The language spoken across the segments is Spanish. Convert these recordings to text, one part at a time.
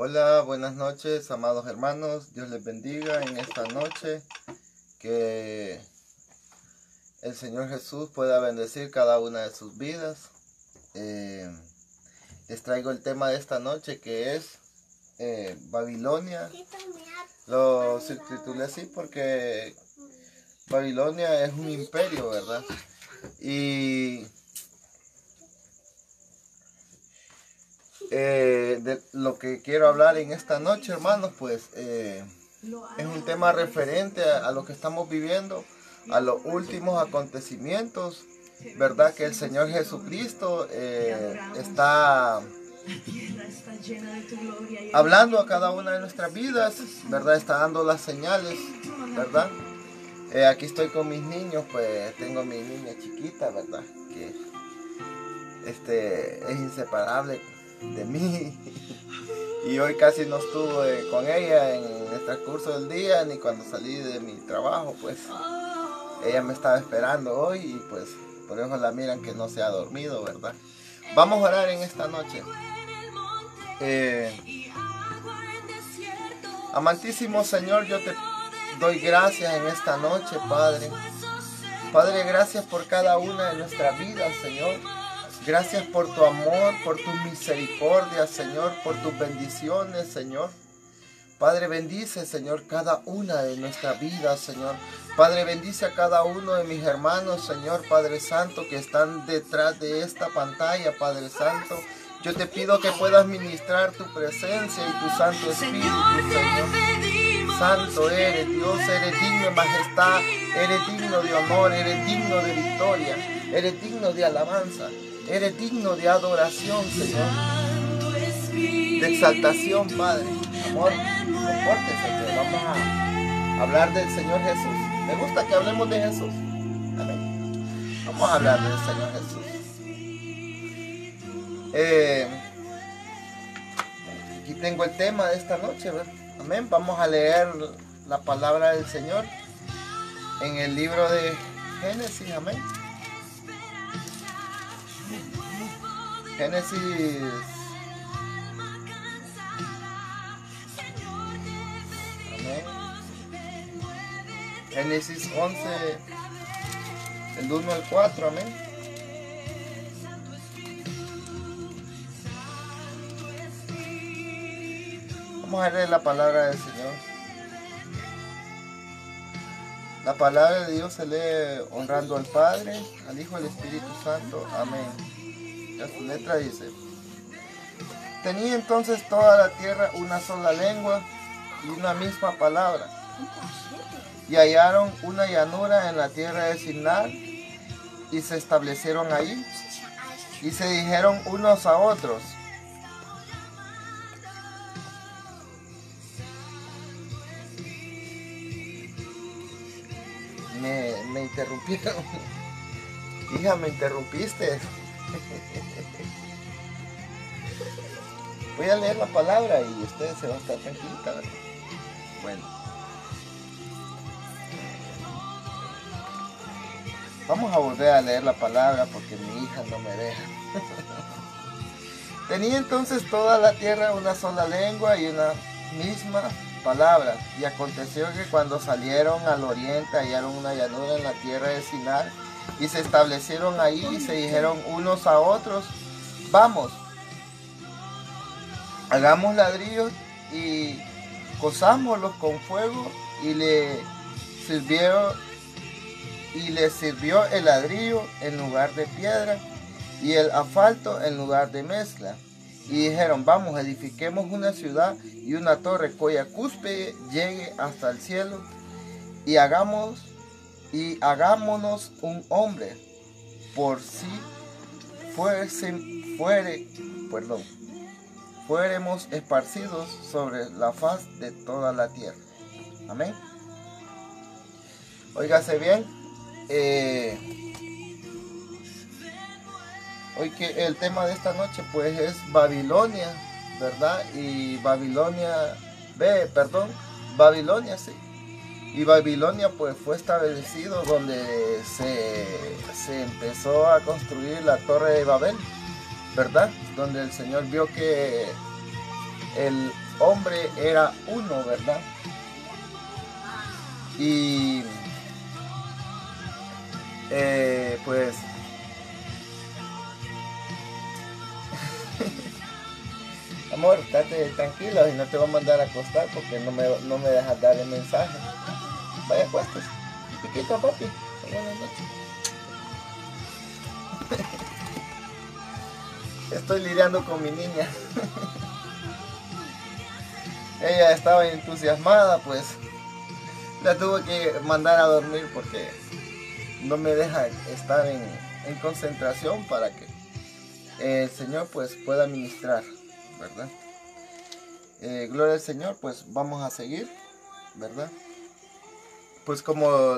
Hola, buenas noches, amados hermanos. Dios les bendiga en esta noche. Que el Señor Jesús pueda bendecir cada una de sus vidas. Les traigo el tema de esta noche, que es Babilonia. Lo subtitulé así porque Babilonia es un imperio, ¿verdad? Y de lo que quiero hablar en esta noche, hermanos, pues es un tema referente a lo que estamos viviendo, a los últimos acontecimientos, ¿verdad? Que el Señor Jesucristo está hablando a cada una de nuestras vidas, ¿verdad? Está dando las señales, ¿verdad? Aquí estoy con mis niños, pues tengo mi niña chiquita, ¿verdad? Que es inseparable de mí. Y hoy casi no estuve con ella en el transcurso del día, ni cuando salí de mi trabajo, pues ella me estaba esperando hoy y pues por eso la miran que no se ha dormido, ¿verdad? Vamos a orar en esta noche. Amantísimo Señor, yo te doy gracias en esta noche, Padre. Padre, gracias por cada una de nuestras vidas, Señor. Gracias por tu amor, por tu misericordia, Señor, por tus bendiciones, Señor. Padre, bendice, Señor, cada una de nuestras vidas, Señor. Padre, bendice a cada uno de mis hermanos, Señor, Padre Santo, que están detrás de esta pantalla, Padre Santo. Yo te pido que puedas ministrar tu presencia y tu Santo Espíritu, Señor. Santo eres, Dios, eres digno de majestad, eres digno de honor, eres digno de victoria, eres digno de alabanza. Eres digno de adoración, Señor, de exaltación, Padre. Amor, compórtese, que vamos a hablar del Señor Jesús. Me gusta que hablemos de Jesús. Amén. Vamos a hablar del Señor Jesús. Aquí tengo el tema de esta noche, ¿verdad? Amén. Vamos a leer la palabra del Señor en el libro de Génesis. Amén. Génesis amén. Génesis 11, el 1 al 4, amén. Vamos a leer la palabra del Señor. La palabra de Dios se lee honrando al Padre, al Hijo y al Espíritu Santo, amén. Su letra dice: tenía entonces toda la tierra una sola lengua y una misma palabra, y hallaron una llanura en la tierra de Sinar y se establecieron ahí, y se dijeron unos a otros: me interrumpieron. Hija, me interrumpiste. Voy a leer la palabra y ustedes se van a estar tranquilos, ¿verdad? Bueno. Vamos a volver a leer la palabra porque mi hija no me deja. Tenía entonces toda la tierra una sola lengua y una misma palabra. Y aconteció que cuando salieron al oriente hallaron una llanura en la tierra de Sinar y se establecieron ahí y se dijeron unos a otros: vamos, hagamos ladrillos y cosámoslos con fuego. Y le sirvió el ladrillo en lugar de piedra y el asfalto en lugar de mezcla. Y dijeron: vamos, edifiquemos una ciudad y una torre cuya cúspide llegue hasta el cielo, y hagámonos un hombre por si fuéremos esparcidos sobre la faz de toda la tierra. Amén. Óigase bien. Hoy que el tema de esta noche pues es Babilonia, ¿verdad? Y Babilonia, sí. Y Babilonia pues fue establecido donde se empezó a construir la Torre de Babel, ¿verdad? Donde el Señor vio que hombre era uno, ¿verdad? Y pues amor, estate tranquilo y no te voy a mandar a acostar porque no me dejas dar el mensaje. Vaya, acuestes. Piquito, papi. Buenas noches. Estoy lidiando con mi niña. Ella estaba entusiasmada, pues la tuve que mandar a dormir porque no me deja estar en concentración para que el Señor pues pueda ministrar, ¿verdad? Gloria al Señor, pues vamos a seguir, ¿verdad? Pues como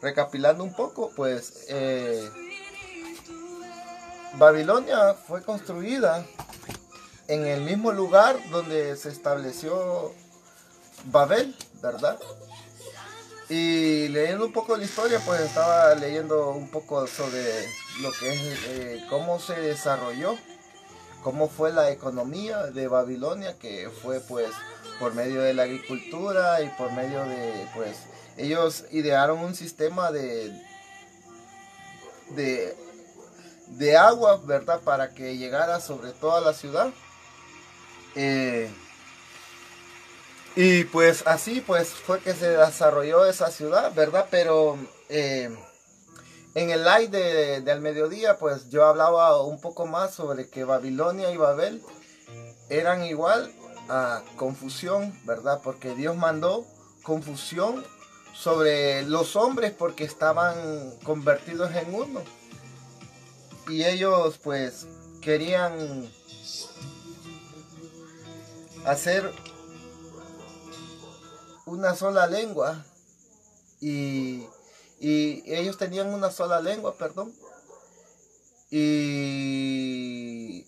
recapitulando un poco, pues Babilonia fue construida en el mismo lugar donde se estableció Babel, ¿verdad? Y leyendo un poco de la historia, pues estaba leyendo un poco sobre lo que es cómo se desarrolló, cómo fue la economía de Babilonia, que fue pues por medio de la agricultura y por medio de, pues, ellos idearon un sistema de agua, ¿verdad? Para que llegara sobre toda la ciudad. Y pues así pues fue que se desarrolló esa ciudad, ¿verdad? Pero en el live del mediodía pues yo hablaba un poco más sobre que Babilonia y Babel eran igual a confusión, ¿verdad? Porque Dios mandó confusión sobre los hombres porque estaban convertidos en uno. Y ellos pues querían hacer una sola lengua y, y ellos tenían una sola lengua, perdón, y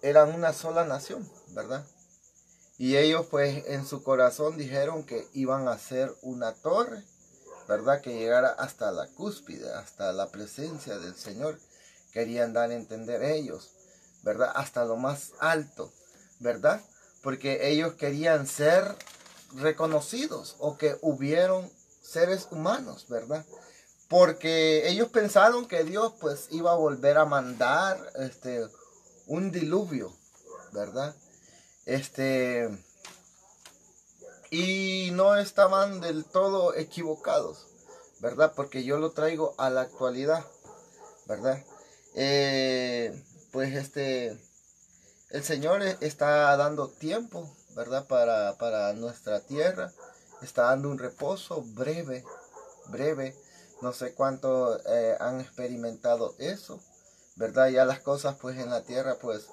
eran una sola nación, ¿verdad? Y ellos pues en su corazón dijeron que iban a hacer una torre, ¿verdad? Que llegara hasta la cúspide, hasta la presencia del Señor. Querían dar a entender ellos, ¿verdad? Hasta lo más alto, ¿verdad? Porque ellos querían ser reconocidos o que hubieron seres humanos, ¿verdad? Porque ellos pensaron que Dios pues iba a volver a mandar un diluvio, ¿verdad? Y no estaban del todo equivocados, ¿verdad? Porque yo lo traigo a la actualidad, ¿verdad? Pues el Señor está dando tiempo, ¿verdad? Para nuestra tierra, está dando un reposo breve, breve. No sé cuánto han experimentado eso, ¿verdad? Ya las cosas pues en la tierra pues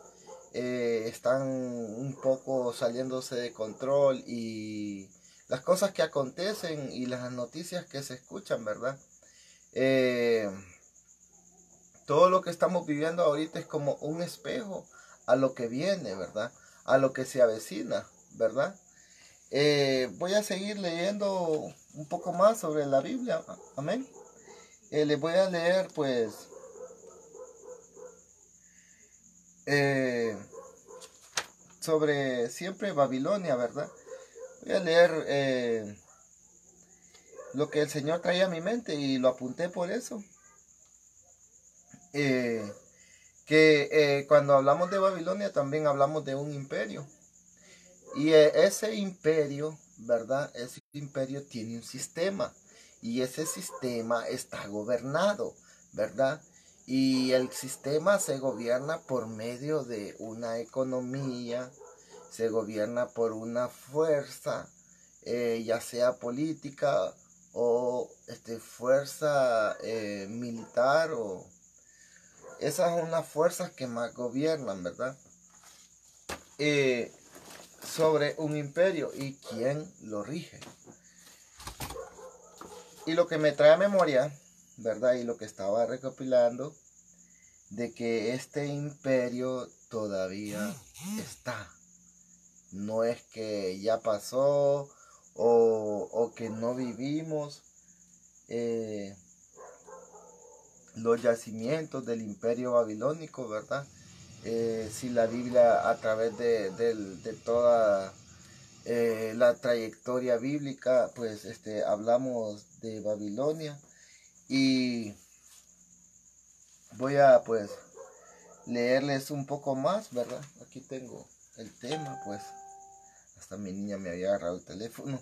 están un poco saliéndose de control y las cosas que acontecen y las noticias que se escuchan, ¿verdad? Todo lo que estamos viviendo ahorita es como un espejo a lo que viene, ¿verdad? A lo que se avecina, ¿verdad? Voy a seguir leyendo un poco más sobre la Biblia, amén. Les voy a leer pues sobre siempre Babilonia, ¿verdad? Voy a leer lo que el Señor traía a mi mente y lo apunté por eso. Que cuando hablamos de Babilonia también hablamos de un imperio. Y ese imperio, ¿verdad? Ese imperio tiene un sistema. Y ese sistema está gobernado, ¿verdad? Y el sistema se gobierna por medio de una economía, se gobierna por una fuerza, ya sea política o fuerza militar, o esas son las fuerzas que más gobiernan, ¿verdad? Sobre un imperio y quién lo rige. Y lo que me trae a memoria, ¿verdad? Y lo que estaba recopilando, de que este imperio todavía está. No es que ya pasó o que no vivimos los yacimientos del imperio babilónico, ¿verdad? si la Biblia a través de toda la trayectoria bíblica, pues hablamos de Babilonia. Y voy a pues leerles un poco más, ¿verdad? Aquí tengo el tema, pues hasta mi niña me había agarrado el teléfono.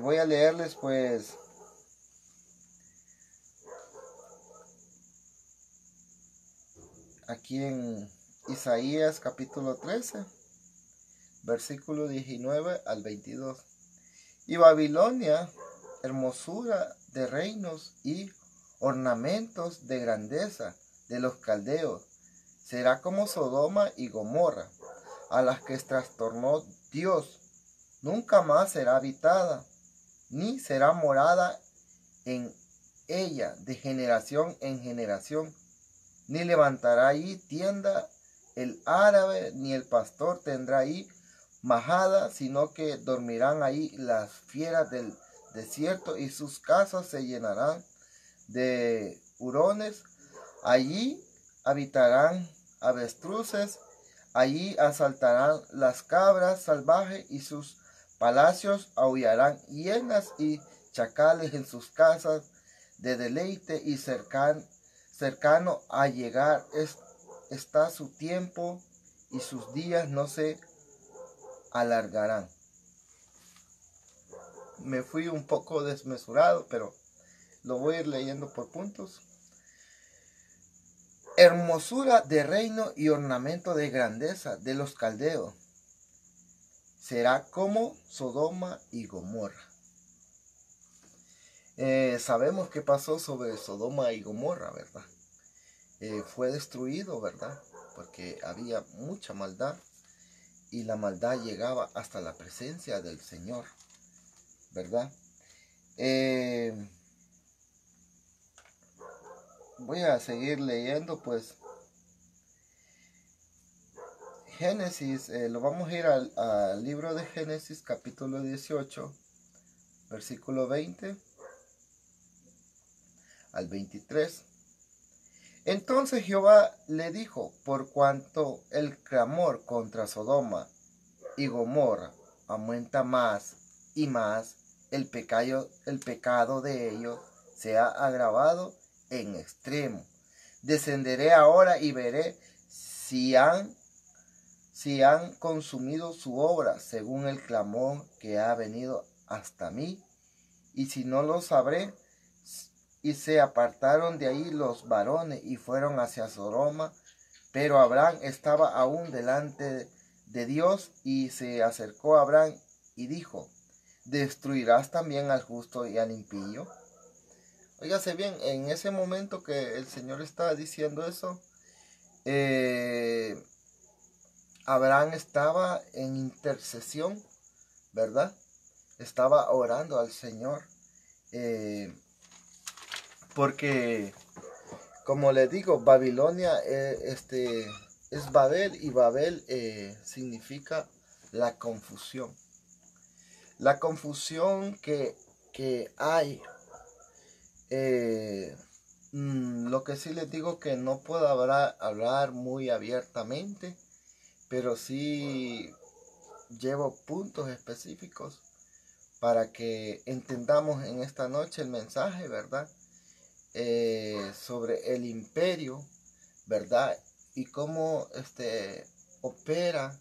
Voy a leerles pues aquí en Isaías capítulo 13, versículo 19 al 22. Y Babilonia, hermosura de reinos y ornamentos de grandeza de los caldeos, será como Sodoma y Gomorra, a las que trastornó Dios. Nunca más será habitada, ni será morada en ella de generación en generación, ni levantará allí tienda el árabe, ni el pastor tendrá allí majada, sino que dormirán ahí las fieras del desierto, y sus casas se llenarán de hurones. Allí habitarán avestruces, allí asaltarán las cabras salvajes, y sus palacios aullarán hienas y chacales en sus casas de deleite, y cercano a llegar está su tiempo, y sus días no se alargarán. Me fui un poco desmesurado, pero lo voy a ir leyendo por puntos. Hermosura de reino y ornamento de grandeza de los caldeos, será como Sodoma y Gomorra. Sabemos qué pasó sobre Sodoma y Gomorra, ¿verdad? Fue destruido, ¿verdad? Porque había mucha maldad, y la maldad llegaba hasta la presencia del Señor, ¿verdad? Voy a seguir leyendo, pues Génesis, lo vamos a ir al libro de Génesis capítulo 18, versículo 20 al 23. Entonces Jehová le dijo: por cuanto el clamor contra Sodoma y Gomorra aumenta más y más, el pecado de ellos se ha agravado en extremo. Descenderé ahora y veré si han consumido su obra según el clamor que ha venido hasta mí, y si no lo sabré. Y se apartaron de ahí los varones y fueron hacia Sodoma, pero Abraham estaba aún delante de Dios, y se acercó a Abraham y dijo: ¿destruirás también al justo y al impío? Óigase bien, en ese momento que el Señor estaba diciendo eso, Abraham estaba en intercesión, ¿verdad? Estaba orando al Señor, porque, como les digo, Babilonia es Babel, y Babel significa la confusión. La confusión que hay. Lo que sí les digo, que no puedo hablar muy abiertamente, pero sí llevo puntos específicos para que entendamos en esta noche el mensaje, ¿verdad? Sobre el imperio, ¿verdad? Y cómo opera,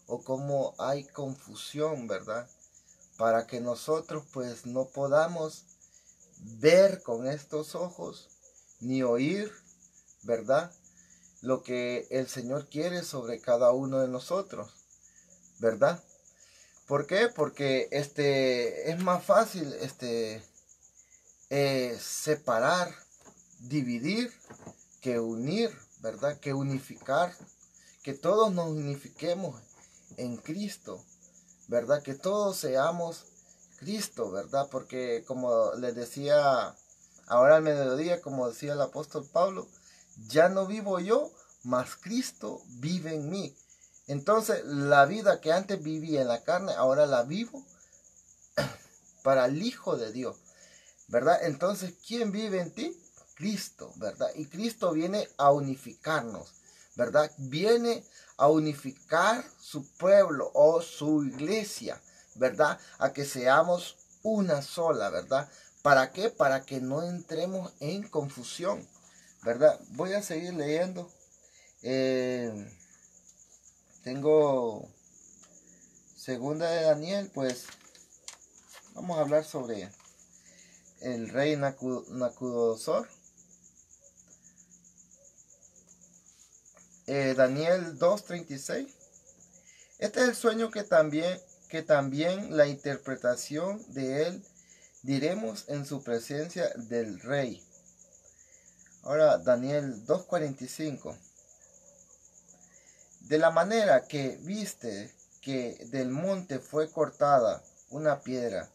o cómo hay confusión, ¿verdad? Para que nosotros pues no podamos ver con estos ojos, ni oír, ¿verdad? Lo que el Señor quiere sobre cada uno de nosotros, ¿verdad? ¿Por qué? Porque es más fácil separar, dividir, que unir, ¿verdad? Que unificar, que todos nos unifiquemos en Cristo, ¿verdad? Que todos seamos Cristo, ¿verdad? Porque, como les decía ahora al mediodía, como decía el apóstol Pablo, ya no vivo yo, mas Cristo vive en mí. Entonces, la vida que antes vivía en la carne, ahora la vivo para el Hijo de Dios, ¿verdad? Entonces, ¿quién vive en ti? Cristo, ¿verdad? Y Cristo viene a unificarnos, ¿verdad? Viene a unificar su pueblo o su iglesia, ¿verdad? A que seamos una sola, ¿verdad? ¿Para qué? Para que no entremos en confusión, ¿verdad? Voy a seguir leyendo. Tengo segunda de Daniel, pues vamos a hablar sobre el rey Nabucodonosor. Daniel 2:36. Este es el sueño que también la interpretación de él diremos en su presencia del rey. Ahora Daniel 2:45. De la manera que viste que del monte fue cortada una piedra,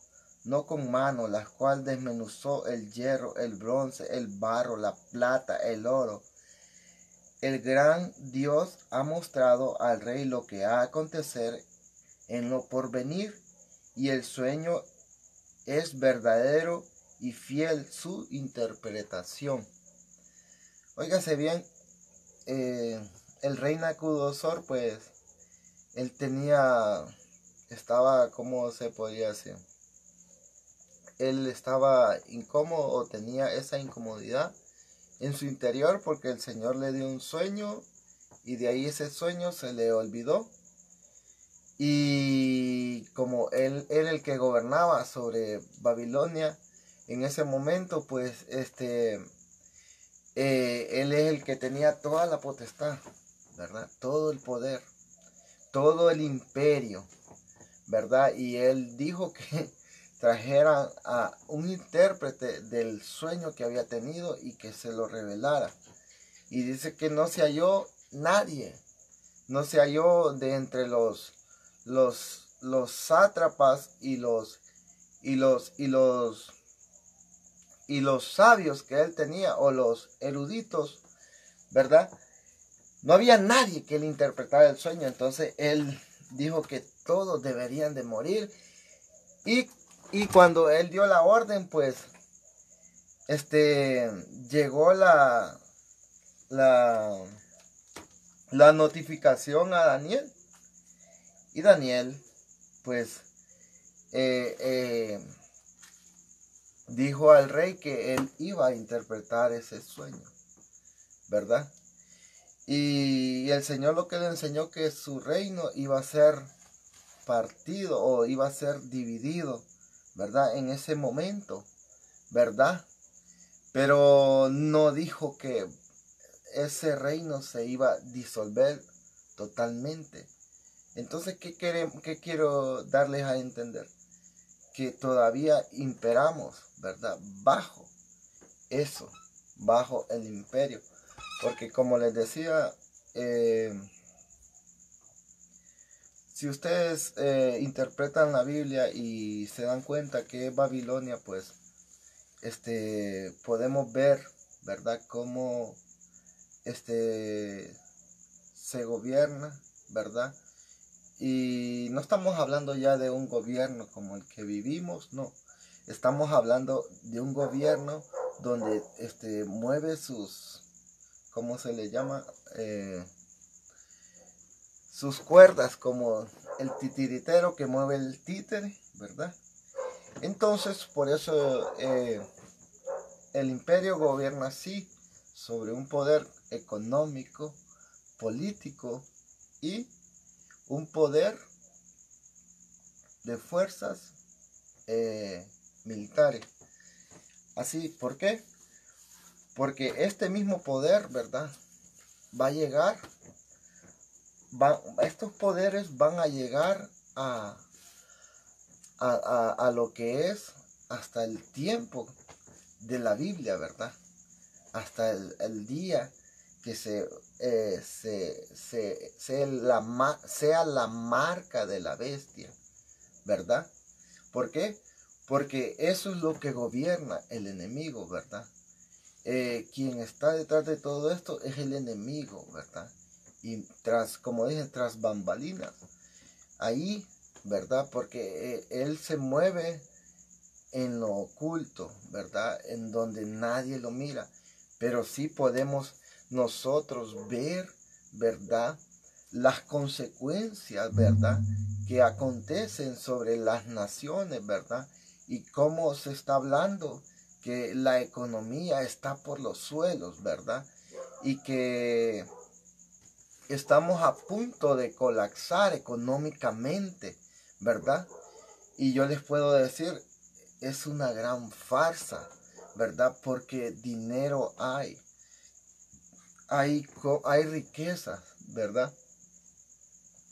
no con mano, la cual desmenuzó el hierro, el bronce, el barro, la plata, el oro. El gran Dios ha mostrado al rey lo que ha de acontecer en lo porvenir, y el sueño es verdadero y fiel su interpretación. Óigase bien, el rey Nabucodonosor, pues, él estaba, ¿cómo se podría decir? Él estaba incómodo o tenía esa incomodidad en su interior porque el Señor le dio un sueño y de ahí ese sueño se le olvidó. Y como él era el que gobernaba sobre Babilonia en ese momento, pues él es el que tenía toda la potestad, ¿verdad? Todo el poder, todo el imperio, ¿verdad? Y él dijo que trajeran a un intérprete del sueño que había tenido y que se lo revelara. Y dice que no se halló nadie, no se halló de entre los sátrapas y los sabios que él tenía, o los eruditos, ¿verdad? No había nadie que le interpretara el sueño. Entonces él dijo que todos deberían de morir. Y cuando él dio la orden, pues llegó la notificación a Daniel. Y Daniel, pues, dijo al rey que él iba a interpretar ese sueño, ¿verdad? Y el Señor lo que le enseñó, que su reino iba a ser partido o iba a ser dividido, ¿verdad? En ese momento, ¿verdad? Pero no dijo que ese reino se iba a disolver totalmente. Entonces, ¿qué quiero darles a entender? Que todavía imperamos, ¿verdad? Bajo eso, bajo el imperio. Porque como les decía, si ustedes interpretan la Biblia y se dan cuenta que es Babilonia, pues podemos ver, ¿verdad? Cómo se gobierna, ¿verdad? Y no estamos hablando ya de un gobierno como el que vivimos, no. Estamos hablando de un gobierno donde mueve sus, ¿cómo se le llama? Sus cuerdas, como el titiritero que mueve el títere, ¿verdad? Entonces, por eso el imperio gobierna así, sobre un poder económico, político y un poder de fuerzas militares. Así, ¿por qué? Porque este mismo poder, ¿verdad? Va a llegar, estos poderes van a llegar a lo que es hasta el tiempo de la Biblia, ¿verdad? Hasta el día que sea la marca de la bestia, ¿verdad? ¿Por qué? Porque eso es lo que gobierna el enemigo, ¿verdad? Quien está detrás de todo esto es el enemigo, ¿verdad? Y como dije, tras bambalinas, ahí, ¿verdad? Porque él se mueve en lo oculto, ¿verdad? En donde nadie lo mira. pero sí podemos nosotros ver, ¿verdad?, las consecuencias, ¿verdad?, que acontecen sobre las naciones, ¿verdad? Y cómo se está hablando que la economía está por los suelos, ¿verdad? Y que estamos a punto de colapsar económicamente, ¿verdad? Y yo les puedo decir, es una gran farsa, ¿verdad? Porque dinero hay riquezas, ¿verdad?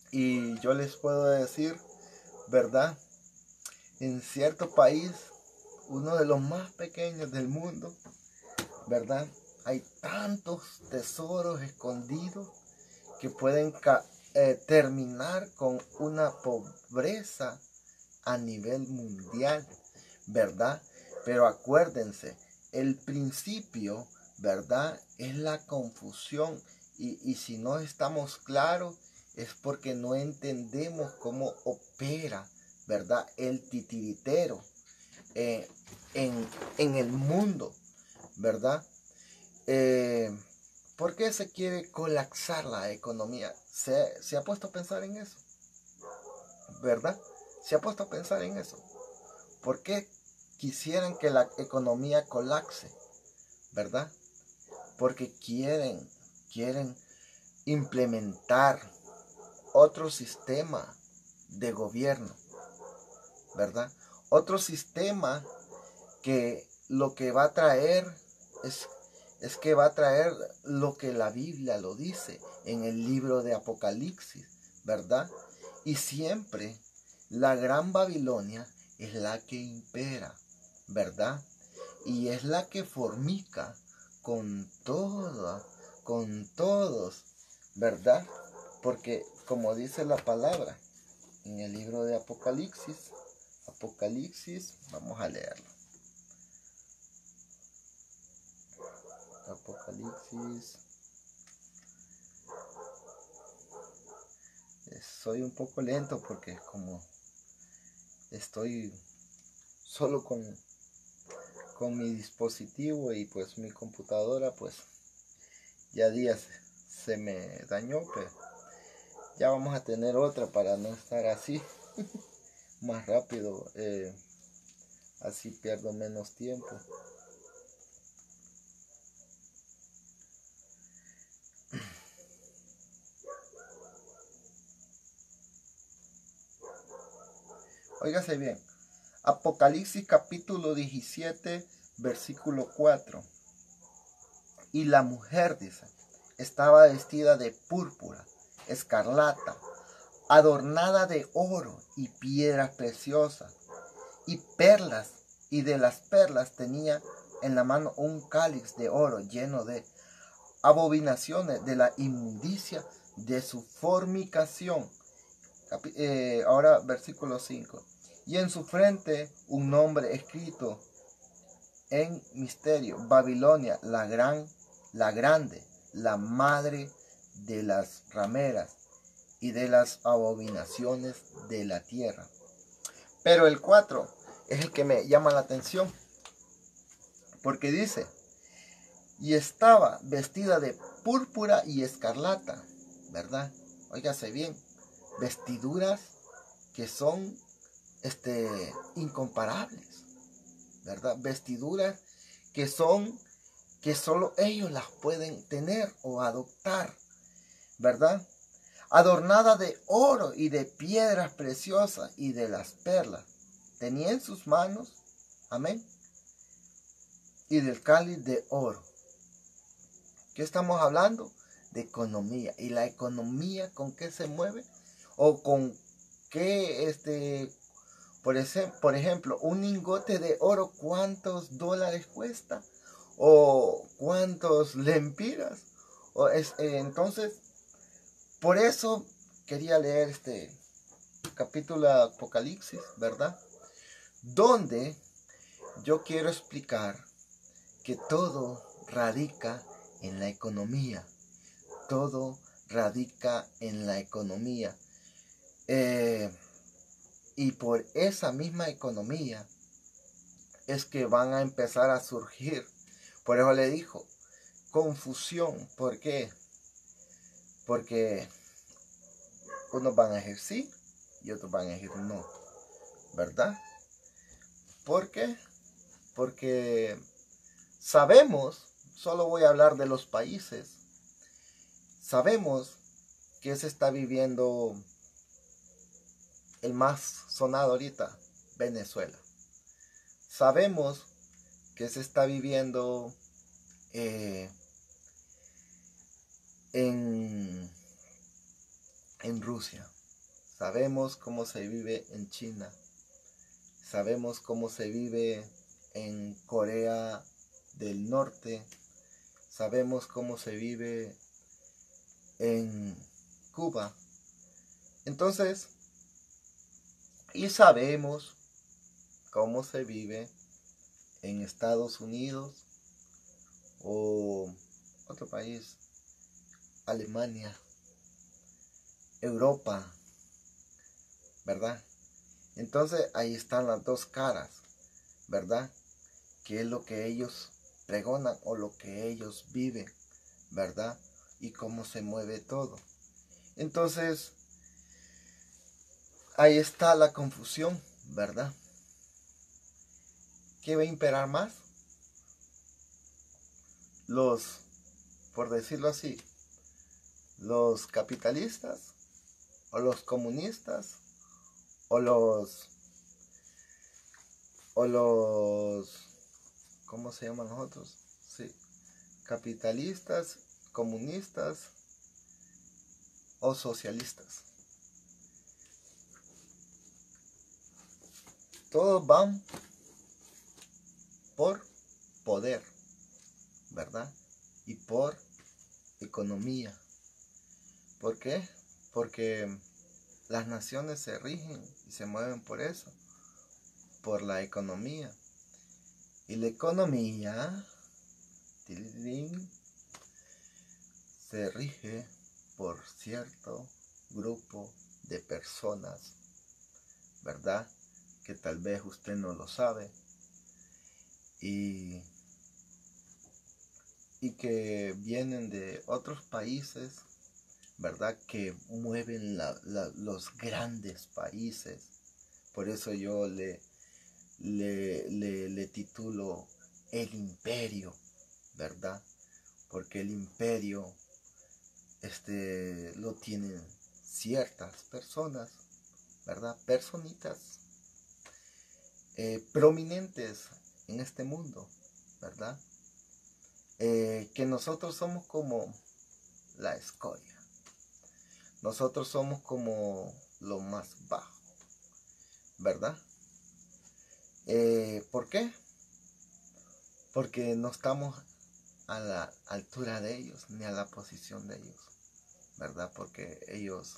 Y yo les puedo decir, ¿verdad? En cierto país, uno de los más pequeños del mundo, ¿verdad? Hay tantos tesoros escondidos que pueden terminar con una pobreza a nivel mundial, ¿verdad? Pero acuérdense, el principio, ¿verdad?, es la confusión. Y si no estamos claros, es porque no entendemos cómo opera, ¿verdad?, el titiritero en el mundo, ¿verdad? ¿Por qué se quiere colapsar la economía? ¿Se ha puesto a pensar en eso? ¿Verdad? ¿Se ha puesto a pensar en eso? ¿Por qué quisieran que la economía colapse? ¿Verdad? Porque quieren implementar otro sistema de gobierno, ¿verdad? Otro sistema que lo que va a traer es que va a traer lo que la Biblia lo dice en el libro de Apocalipsis, ¿verdad? Y siempre la gran Babilonia es la que impera, ¿verdad? Y es la que fornica con todos, ¿verdad? Porque como dice la palabra en el libro de Apocalipsis, vamos a leerlo. Apocalipsis. Soy un poco lento porque como estoy solo con mi dispositivo y pues mi computadora pues ya días se me dañó, pero ya vamos a tener otra para no estar así más rápido, así pierdo menos tiempo. Óigase bien, Apocalipsis capítulo 17, versículo 4. Y la mujer, dice, estaba vestida de púrpura, escarlata, adornada de oro y piedras preciosas y perlas, y de las perlas tenía en la mano un cáliz de oro lleno de abominaciones de la inmundicia de su fornicación. Ahora versículo 5. Y en su frente un nombre escrito en misterio: Babilonia, la grande, la madre de las rameras y de las abominaciones de la tierra. Pero el 4 es el que me llama la atención, porque dice: y estaba vestida de púrpura y escarlata, ¿verdad? Óigase bien, vestiduras que son incomparables, ¿verdad? Vestiduras que solo ellos las pueden tener o adoptar, ¿verdad? Adornada de oro y de piedras preciosas y de las perlas. Tenía en sus manos, amén, y del cáliz de oro. ¿Qué estamos hablando? De economía. ¿Y la economía con qué se mueve? ¿O con qué, por ejemplo, un lingote de oro, cuántos dólares cuesta? ¿O cuántos lempiras? Entonces, por eso quería leer este capítulo de Apocalipsis, ¿verdad? Donde yo quiero explicar que todo radica en la economía. Todo radica en la economía. Y por esa misma economía es que van a empezar a surgir. Por eso le dijo, confusión. ¿Por qué? Porque unos van a decir sí y otros van a decir no, ¿verdad? ¿Por qué? Porque sabemos, solo voy a hablar de los países, sabemos que se está viviendo el más sonado ahorita, Venezuela. Sabemos que se está viviendo en Rusia. Sabemos cómo se vive en China. Sabemos cómo se vive en Corea del Norte. Sabemos cómo se vive en Cuba. Entonces, y sabemos cómo se vive en Estados Unidos o otro país, Alemania, Europa, ¿verdad? Entonces ahí están las dos caras, ¿verdad? ¿Qué es lo que ellos pregonan o lo que ellos viven, ¿verdad? Y cómo se mueve todo. Entonces, ahí está la confusión, ¿verdad? ¿Qué va a imperar más? Por decirlo así, los capitalistas o los comunistas o los, ¿cómo se llaman los otros? Sí, capitalistas, comunistas o socialistas. Todos van por poder, ¿verdad? Y por economía. ¿Por qué? Porque las naciones se rigen y se mueven por eso, por la economía. Y la economía se rige por cierto grupo de personas, ¿verdad? Que tal vez usted no lo sabe y que vienen de otros países, ¿verdad? Que mueven los grandes países. Por eso yo le titulo El Imperio, ¿verdad? Porque el imperio lo tienen ciertas personas, ¿verdad? Personitas prominentes en este mundo, ¿verdad? Que nosotros somos como la escoria. Nosotros somos como lo más bajo, ¿verdad? ¿Por qué? Porque no estamos a la altura de ellos, ni a la posición de ellos, ¿verdad? Porque ellos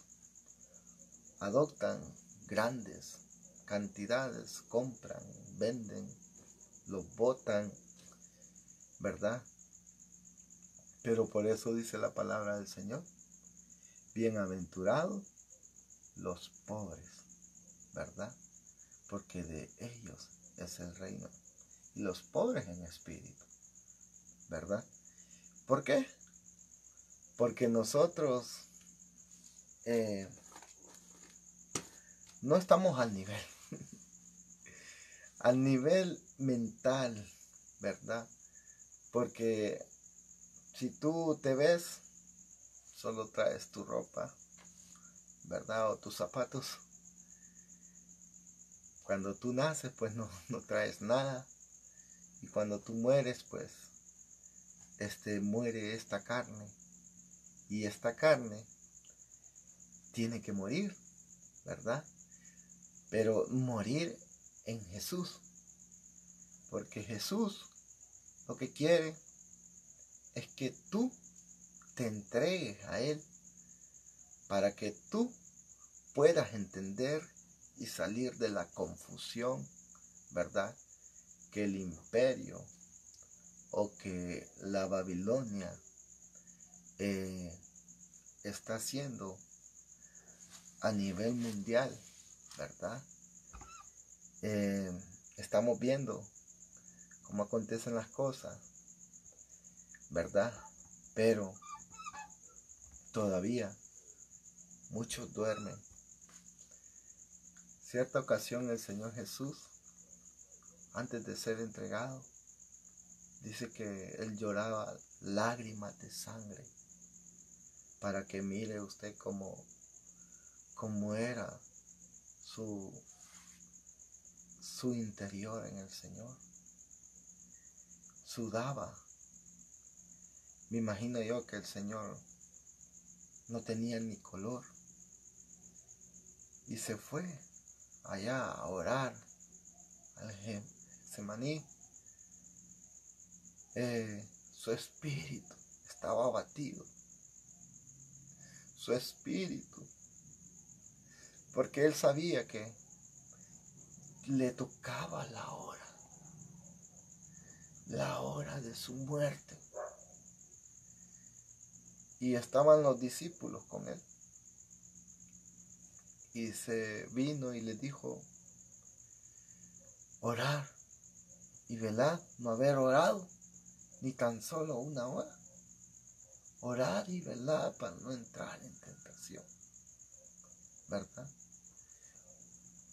adoptan grandes cantidades, compran, venden, los botan, ¿verdad? Pero por eso dice la palabra del Señor, bienaventurados los pobres, ¿verdad? Porque de ellos es el reino. Y los pobres en espíritu, ¿verdad? ¿Por qué? Porque nosotros no estamos al nivel mental, ¿verdad? Porque si tú te ves, solo traes tu ropa, ¿verdad? O tus zapatos. Cuando tú naces, pues no traes nada. Y cuando tú mueres, pues muere esta carne. Y esta carne tiene que morir, ¿verdad? Pero morir en Jesús. Porque Jesús lo que quiere es que tú te entregues a Él para que tú puedas entender y salir de la confusión, ¿verdad? Que el imperio o que la Babilonia está haciendo a nivel mundial, ¿verdad? Estamos viendo cómo acontecen las cosas, ¿verdad? Pero todavía muchos duermen. Cierta ocasión el Señor Jesús, antes de ser entregado, dice que Él lloraba lágrimas de sangre para que mire usted cómo era su interior en el Señor. Sudaba. Me imagino yo que el Señor no tenía ni color y se fue allá a orar al Getsemaní. Su espíritu estaba abatido, su espíritu, porque él sabía que le tocaba la hora de su muerte. Y estaban los discípulos con él. Y se vino y les dijo: orar y velad, no haber orado ni tan solo una hora. Orar y velar para no entrar en tentación, ¿verdad?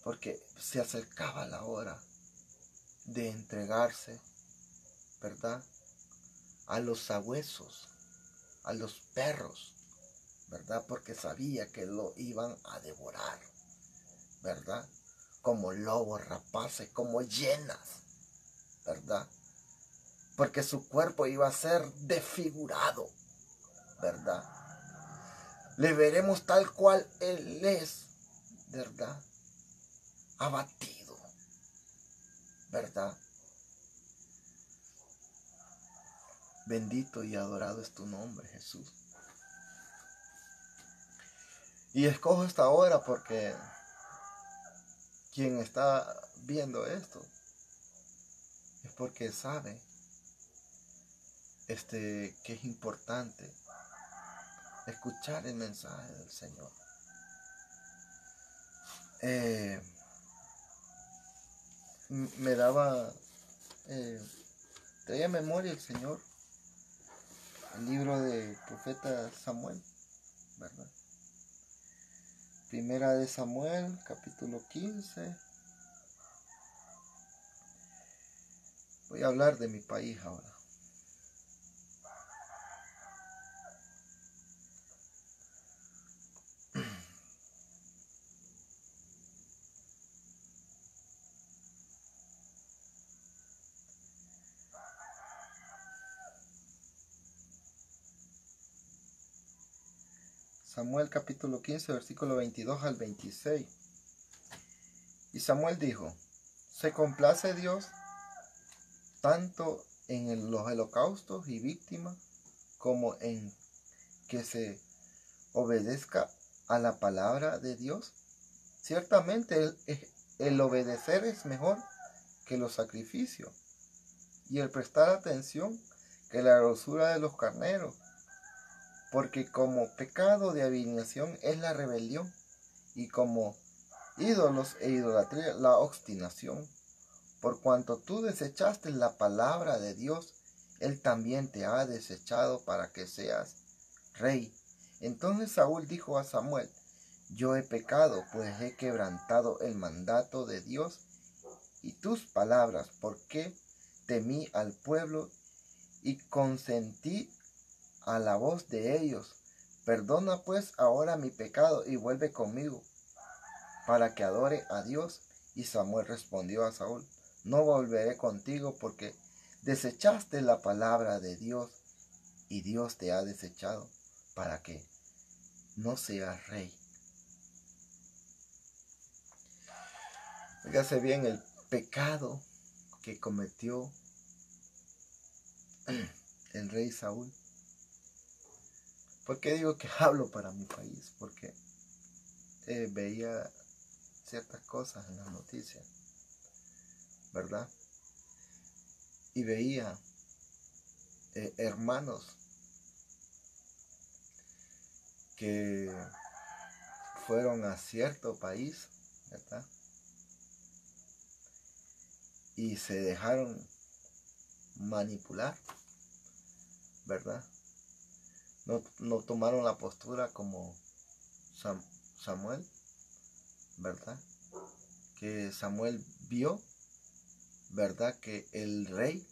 Porque se acercaba la hora de entregarse, ¿verdad? A los sabuesos, a los perros, ¿verdad? Porque sabía que lo iban a devorar, ¿verdad? Como lobos rapaces, como hienas, ¿verdad? Porque su cuerpo iba a ser desfigurado, ¿verdad? Le veremos tal cual Él es, ¿verdad? Abatido, ¿verdad? Bendito y adorado es tu nombre, Jesús. Y escojo esta hora porque quien está viendo esto es porque sabe que es importante escuchar el mensaje del Señor. Me daba, traía a memoria el Señor el libro de profeta Samuel, ¿verdad? Primera de Samuel, capítulo 15. Voy a hablar de mi país ahora. Samuel capítulo 15, versículo 22 al 26. Y Samuel dijo: ¿se complace Dios tanto en los holocaustos y víctimas como en que se obedezca a la palabra de Dios? Ciertamente el obedecer es mejor que los sacrificios, y el prestar atención que la grosura de los carneros, porque como pecado de adivinación es la rebelión, y como ídolos e idolatría la obstinación. Por cuanto tú desechaste la palabra de Dios, Él también te ha desechado para que seas rey. Entonces Saúl dijo a Samuel: yo he pecado, pues he quebrantado el mandato de Dios y tus palabras, porque temí al pueblo y consentí a la voz de ellos. Perdona pues ahora mi pecado y vuelve conmigo, para que adore a Dios. Y Samuel respondió a Saúl: no volveré contigo, porque desechaste la palabra de Dios, y Dios te ha desechado para que no seas rey. Fíjese bien el pecado que cometió el rey Saúl. ¿Por qué digo que hablo para mi país? Porque veía ciertas cosas en las noticias, ¿verdad? Y veía hermanos que fueron a cierto país, ¿verdad? Y se dejaron manipular ¿verdad? No tomaron la postura como Samuel, ¿verdad? Que Samuel vio, ¿verdad? Que el rey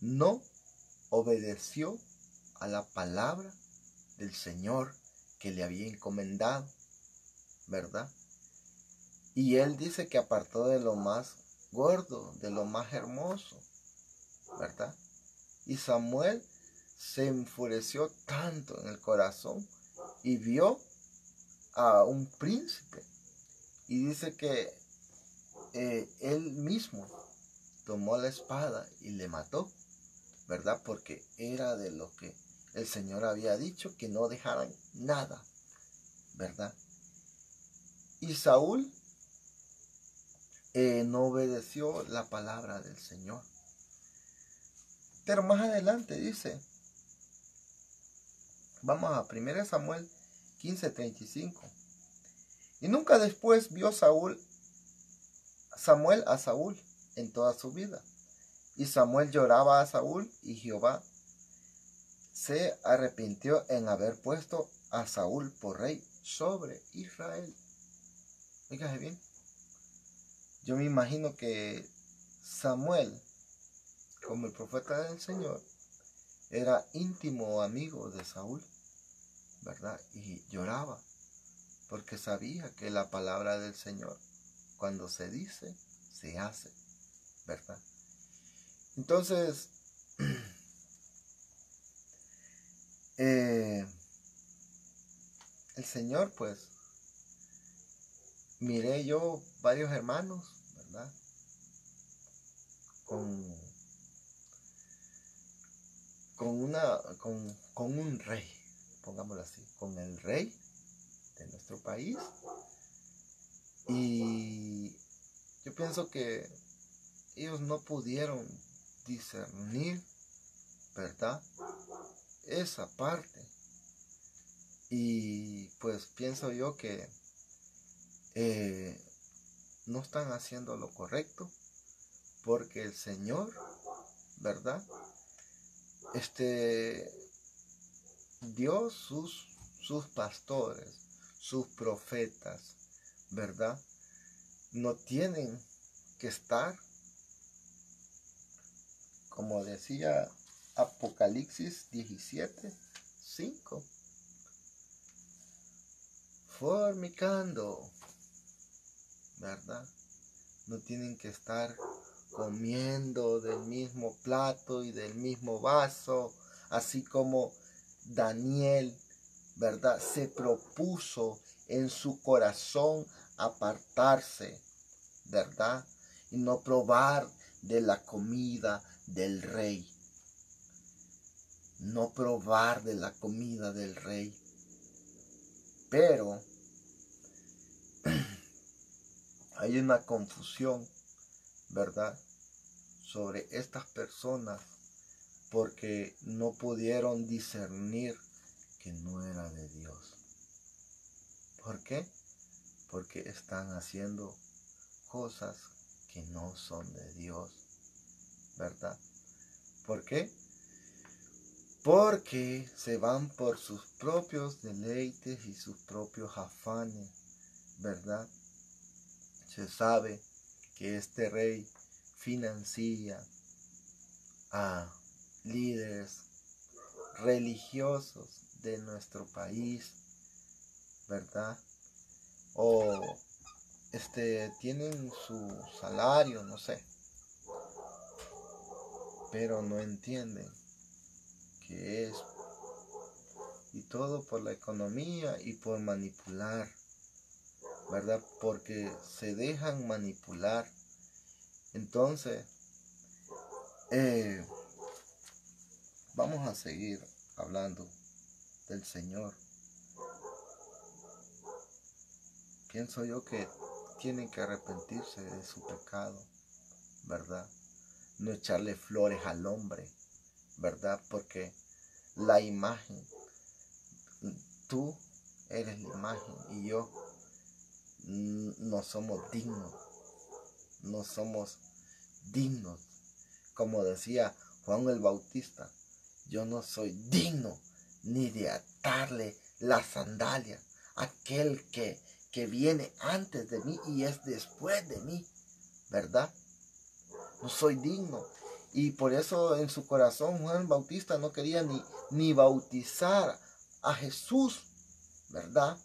no obedeció a la palabra del Señor que le había encomendado, ¿verdad? Y él dice que apartó de lo más gordo, de lo más hermoso, ¿verdad? Y Samuel se enfureció tanto en el corazón y vio a un príncipe. Y dice que él mismo tomó la espada y le mató, ¿verdad? Porque era de lo que el Señor había dicho, que no dejaran nada, ¿verdad? Y Saúl no obedeció la palabra del Señor. Pero más adelante dice, vamos a 1 Samuel 15:35. Y nunca después vio Samuel a Saúl en toda su vida. Y Samuel lloraba a Saúl, y Jehová se arrepintió en haber puesto a Saúl por rey sobre Israel. Fíjate bien. Yo me imagino que Samuel, como el profeta del Señor, era íntimo amigo de Saúl, ¿verdad? Y lloraba porque sabía que la palabra del Señor, cuando se dice, se hace, ¿verdad? Entonces, el Señor, pues, miré yo varios hermanos, ¿verdad? Con un rey, pongámoslo así, con el rey de nuestro país. Y yo pienso que ellos no pudieron discernir, ¿verdad? Esa parte. Y pues pienso yo que no están haciendo lo correcto, porque el Señor, ¿verdad? Dios sus pastores, sus profetas, ¿verdad? No tienen que estar, como decía Apocalipsis 17:5, fornicando, ¿verdad? No tienen que estar comiendo del mismo plato y del mismo vaso, así como Daniel, ¿verdad? Se propuso en su corazón apartarse, ¿verdad? Y no probar de la comida del rey. No probar de la comida del rey. Pero hay una confusión, ¿verdad? Sobre estas personas, porque no pudieron discernir que no era de Dios. ¿Por qué? Porque están haciendo cosas que no son de Dios, ¿verdad? ¿Por qué? Porque se van por sus propios deleites y sus propios afanes, ¿verdad? Se sabe que este rey financia a líderes religiosos de nuestro país, ¿verdad? O tienen su salario, no sé, pero no entienden que es, y todo por la economía y por manipular, ¿verdad? Porque se dejan manipular. Entonces, vamos a seguir hablando del Señor. Pienso yo que tienen que arrepentirse de su pecado, ¿verdad? No echarle flores al hombre, ¿verdad? Porque la imagen, tú eres la imagen y yo no somos dignos, como decía Juan el Bautista, yo no soy digno ni de atarle las sandalias a aquel que viene antes de mí y es después de mí, ¿verdad? No soy digno. Y por eso en su corazón Juan Bautista no quería ni bautizar a Jesús, ¿verdad?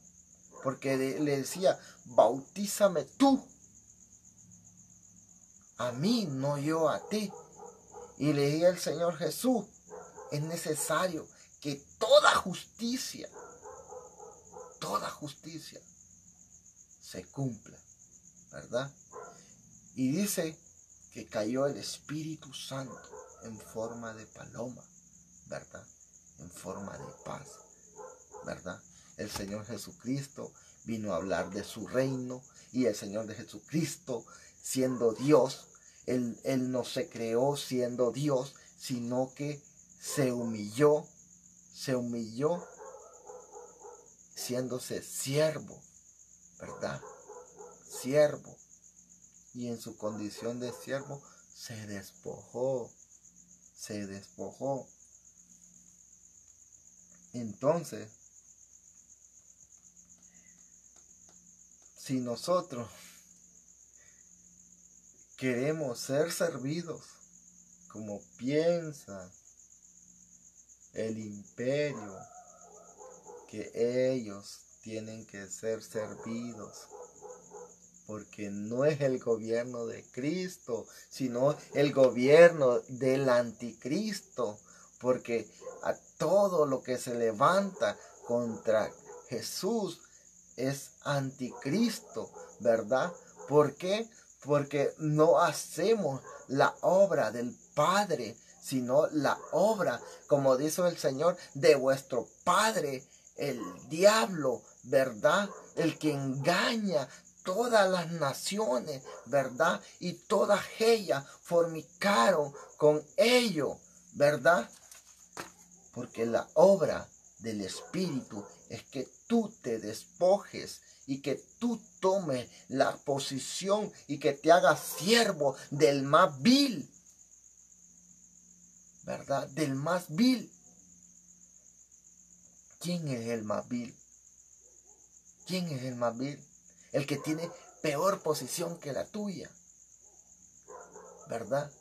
Porque le decía, bautízame tú, a mí, no yo a ti. Y le decía el Señor Jesús, es necesario que toda justicia se cumpla, ¿verdad? Y dice que cayó el Espíritu Santo en forma de paloma, ¿verdad? En forma de paz, ¿verdad? El Señor Jesucristo vino a hablar de su reino y el Señor de Jesucristo, siendo Dios, Él no se creó siendo Dios, sino que se humilló siéndose siervo, ¿verdad? Siervo. Y en su condición de siervo se despojó. Entonces, si nosotros queremos ser servidos como piensa el imperio, que ellos tienen que ser servidos, porque no es el gobierno de Cristo, sino el gobierno del anticristo, porque a todo lo que se levanta contra Jesús es anticristo, ¿verdad? ¿Por qué? Porque no hacemos la obra del Padre, sino la obra, como dice el Señor, de vuestro padre, el diablo, ¿verdad? El que engaña todas las naciones, ¿verdad? Y todas ellas fornicaron con ellos, ¿verdad? Porque la obra del Espíritu es que tú te despojes y que tú tomes la posición y que te hagas siervo del más vil, ¿verdad? Del más vil. ¿Quién es el más vil? ¿Quién es el más vil? El que tiene peor posición que la tuya, ¿verdad?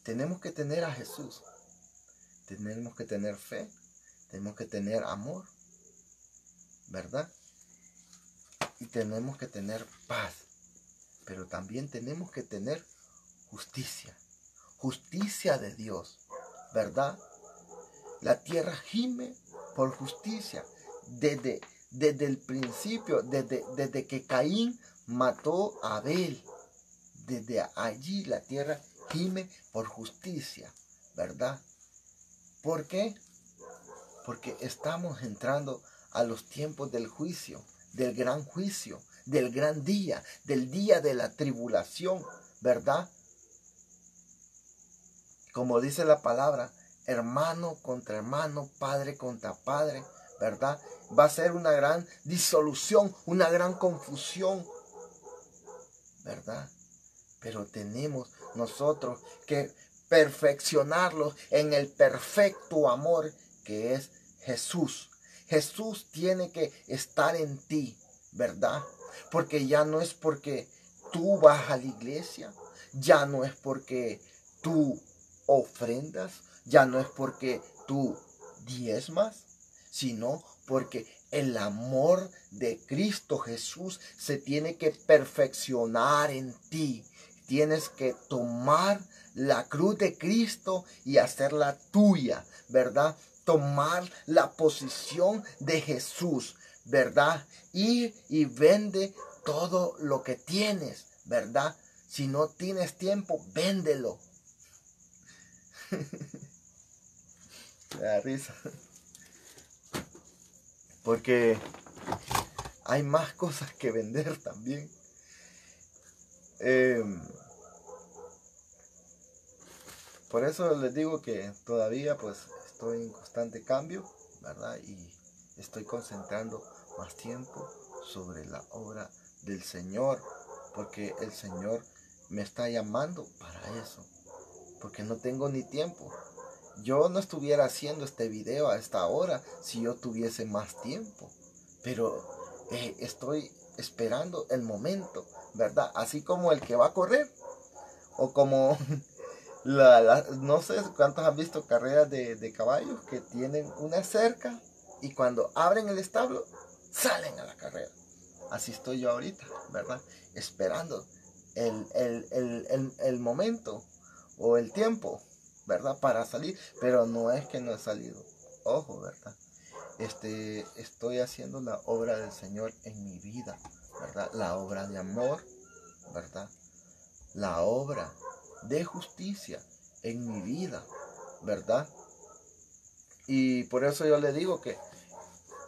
Tenemos que tener a Jesús. Tenemos que tener fe. Tenemos que tener amor, ¿verdad? Y tenemos que tener paz. Pero también tenemos que tener justicia. Justicia de Dios, ¿verdad? La tierra gime por justicia. Desde el principio, desde que Caín mató a Abel, desde allí la tierra gime por justicia, ¿verdad? ¿Por qué? Porque estamos entrando a los tiempos del juicio, del gran día, del día de la tribulación, ¿verdad? Como dice la palabra, hermano contra hermano, padre contra padre, ¿verdad? Va a ser una gran disolución, una gran confusión, ¿verdad? Pero tenemos nosotros que perfeccionarlos en el perfecto amor que es Jesús. Jesús tiene que estar en ti, ¿verdad? Porque ya no es porque tú vas a la iglesia, ya no es porque tú ofrendas, ya no es porque tú diezmas, sino porque el amor de Cristo Jesús se tiene que perfeccionar en ti. Tienes que tomar la cruz de Cristo y hacerla tuya, ¿verdad? Tomar la posición de Jesús, ¿verdad? Ir y vende todo lo que tienes, ¿verdad? Si no tienes tiempo, véndelo. Me da risa. Porque hay más cosas que vender también. Por eso les digo que todavía pues estoy en constante cambio, ¿verdad? Y estoy concentrando más tiempo sobre la obra del Señor, porque el Señor me está llamando para eso, porque no tengo ni tiempo. Yo no estuviera haciendo este video a esta hora si yo tuviese más tiempo, pero estoy esperando el momento, ¿verdad? Así como el que va a correr, o como no sé cuántos han visto carreras de caballos que tienen una cerca y cuando abren el establo salen a la carrera. Así estoy yo ahorita, ¿verdad? Esperando el momento o el tiempo, ¿verdad? Para salir, pero no es que no he salido. Ojo, ¿verdad? Estoy haciendo la obra del Señor en mi vida, ¿verdad? La obra de amor, ¿verdad? La obra de justicia en mi vida, ¿verdad? Y por eso yo le digo que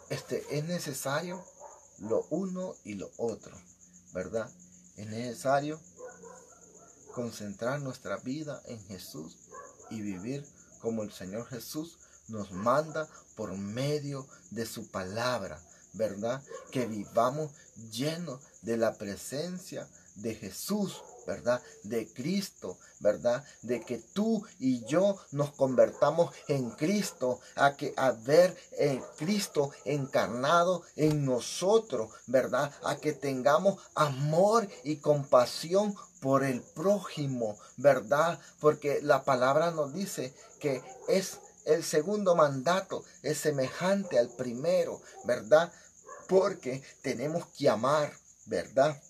es necesario lo uno y lo otro, ¿verdad? Es necesario concentrar nuestra vida en Jesús y vivir como el Señor Jesús nos manda por medio de su palabra, ¿verdad? Que vivamos llenos de la presencia de Jesús, ¿verdad? De Cristo, ¿verdad? De que tú y yo nos convertamos en Cristo, a ver Cristo encarnado en nosotros, ¿verdad? A que tengamos amor y compasión por el prójimo, ¿verdad? Porque la palabra nos dice que es el segundo mandato, es semejante al primero, ¿verdad? Porque tenemos que amar, ¿verdad?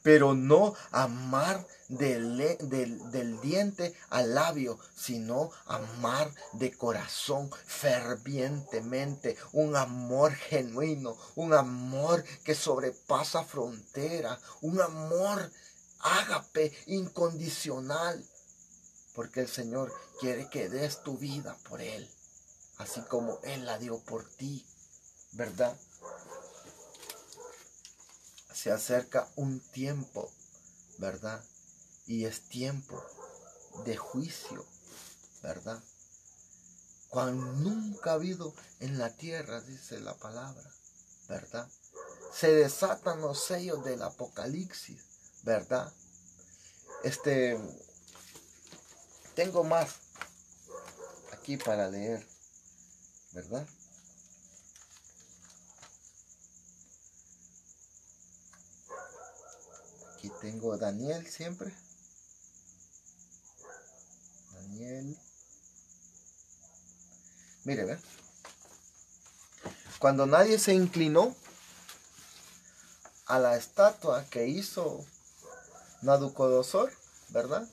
Pero no amar del diente al labio, sino amar de corazón fervientemente, un amor genuino, un amor que sobrepasa frontera, un amor ágape, incondicional, porque el Señor quiere que des tu vida por Él, así como Él la dio por ti, ¿verdad? Se acerca un tiempo, ¿verdad? Y es tiempo de juicio, ¿verdad? Cuando nunca ha habido en la tierra, dice la palabra, ¿verdad? Se desatan los sellos del Apocalipsis, ¿verdad? Tengo más aquí para leer, ¿verdad? Aquí tengo Daniel siempre. Daniel. Mire, ¿ve? Cuando nadie se inclinó a la estatua que hizo Nabucodonosor, ¿verdad?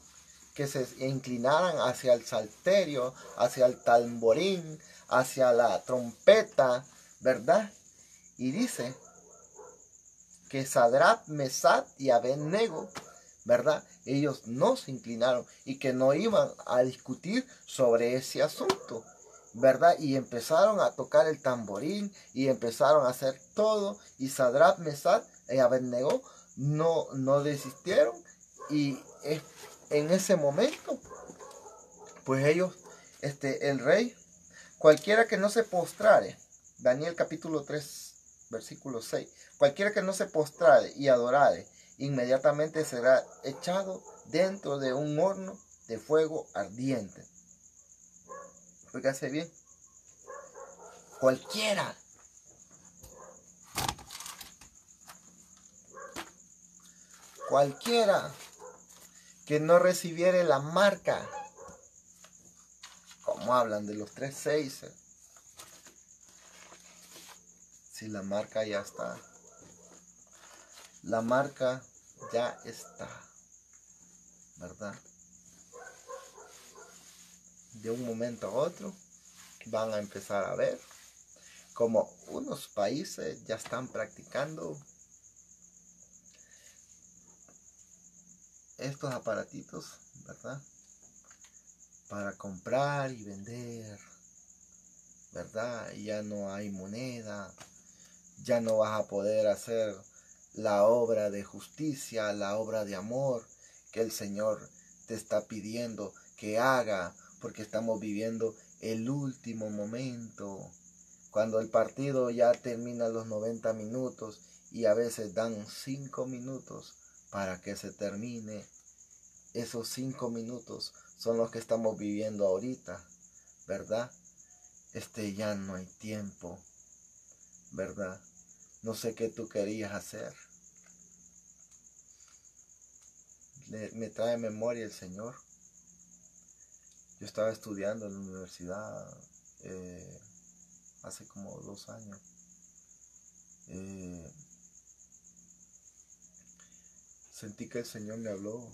Que se inclinaran hacia el salterio, hacia el tamborín, hacia la trompeta, ¿verdad? Y dice que Sadrach, Mesach y Abednego, ¿verdad? Ellos no se inclinaron y que no iban a discutir sobre ese asunto, ¿verdad? Y empezaron a tocar el tamborín y empezaron a hacer todo, y Sadrach, Mesach y Abednego no desistieron, y en ese momento pues ellos, el rey, cualquiera que no se postrare, Daniel capítulo 3 versículo 6, cualquiera que no se postrare y adorare, inmediatamente será echado dentro de un horno de fuego ardiente. Fíjate bien, cualquiera que no recibiere la marca, como hablan de los 3:6, si la marca ya está, la marca ya está, ¿verdad? De un momento a otro van a empezar a ver como unos países ya están practicando estos aparatitos, ¿verdad? Para comprar y vender, ¿verdad? Ya no hay moneda, ya no vas a poder hacer la obra de justicia, la obra de amor que el Señor te está pidiendo que haga, porque estamos viviendo el último momento, cuando el partido ya termina los 90 minutos y a veces dan 5 minutos para que se termine. Esos 5 minutos son los que estamos viviendo ahorita, ¿verdad? Ya no hay tiempo, ¿verdad? No sé qué tú querías hacer. Me trae memoria el Señor. Yo estaba estudiando en la universidad hace como 2 años. Sentí que el Señor me habló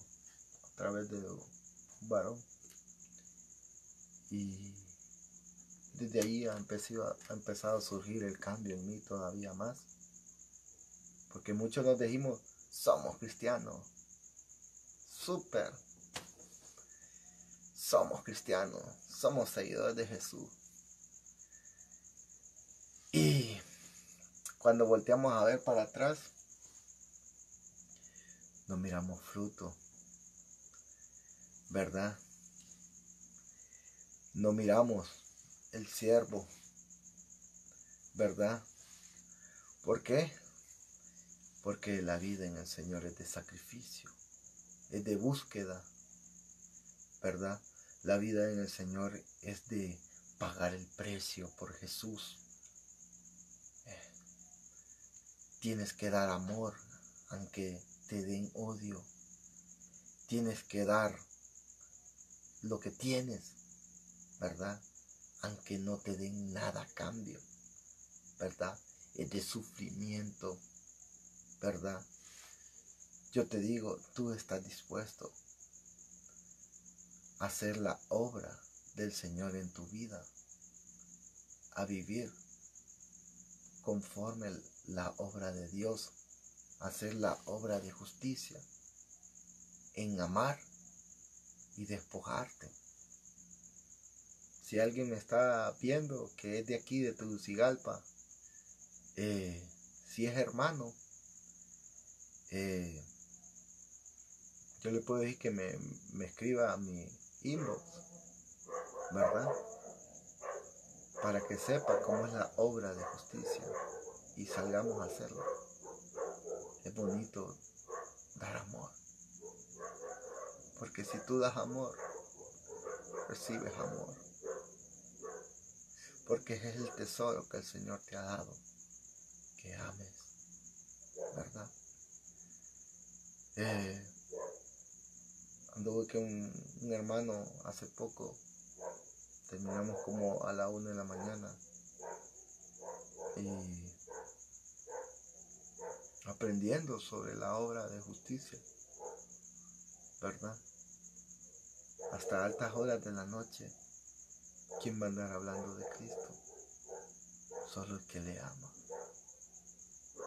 a través de un varón. Y desde ahí ha empezado a surgir el cambio en mí todavía más. Porque muchos nos dijimos, somos cristianos. Súper. Somos cristianos. Somos seguidores de Jesús. Y cuando volteamos a ver para atrás, no miramos fruto, ¿verdad? No miramos el siervo, ¿verdad? ¿Por qué? Porque la vida en el Señor es de sacrificio, es de búsqueda, ¿verdad? La vida en el Señor es de pagar el precio por Jesús. Tienes que dar amor, aunque te den odio. Tienes que dar lo que tienes, ¿verdad? Aunque no te den nada a cambio, ¿verdad? Es de sufrimiento, ¿verdad? Yo te digo, tú estás dispuesto a hacer la obra del Señor en tu vida, a vivir conforme la obra de Dios, a hacer la obra de justicia, en amar y despojarte. Si alguien me está viendo que es de aquí, de Tegucigalpa, si es hermano, yo le puedo decir que me escriba a mi inbox, ¿verdad? Para que sepa cómo es la obra de justicia y salgamos a hacerlo. Es bonito dar amor, porque si tú das amor, recibes amor, porque es el tesoro que el Señor te ha dado, que ames, ¿verdad? Anduve con un hermano hace poco, terminamos como a la 1 de la mañana y aprendiendo sobre la obra de justicia, ¿verdad? Hasta altas horas de la noche, ¿quién va a andar hablando de Cristo? Solo el que le ama,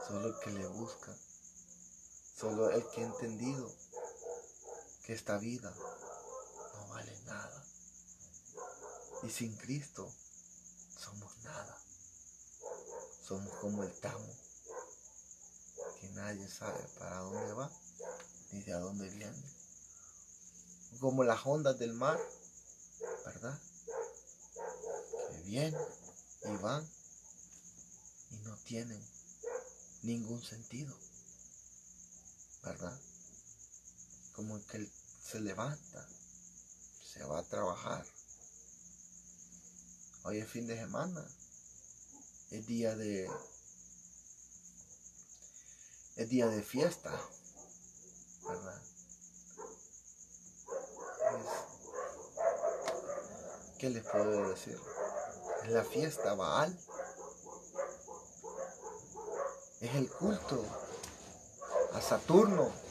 solo el que le busca, solo el que ha entendido que esta vida no vale nada. Y sin Cristo somos nada. Somos como el tamo, que nadie sabe para dónde va ni de a dónde viene. Como las ondas del mar, ¿verdad? Que vienen y van y no tienen ningún sentido, ¿verdad? Como el que se levanta, se va a trabajar. Hoy es fin de semana, es día de fiesta, ¿verdad? ¿Qué les puedo decir? Es la fiesta Baal, es el culto a Saturno.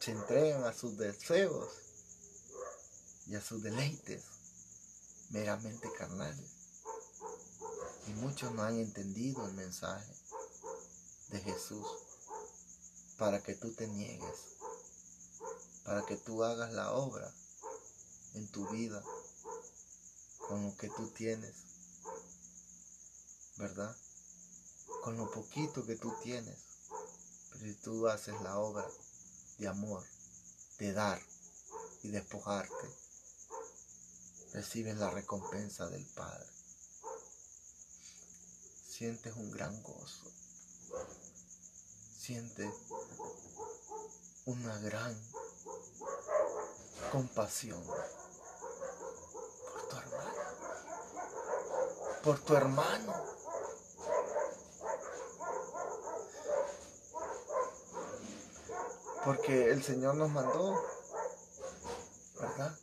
Se entregan a sus deseos y a sus deleites meramente carnales. Y muchos no han entendido el mensaje de Jesús para que tú te niegues, para que tú hagas la obra en tu vida con lo que tú tienes, ¿verdad? Con lo poquito que tú tienes. Pero si tú haces la obra de amor, de dar y despojarte, recibes la recompensa del Padre. sientes un gran gozo, sientes una gran compasión por tu hermano, por tu hermano. Porque el Señor nos mandó, ¿verdad?,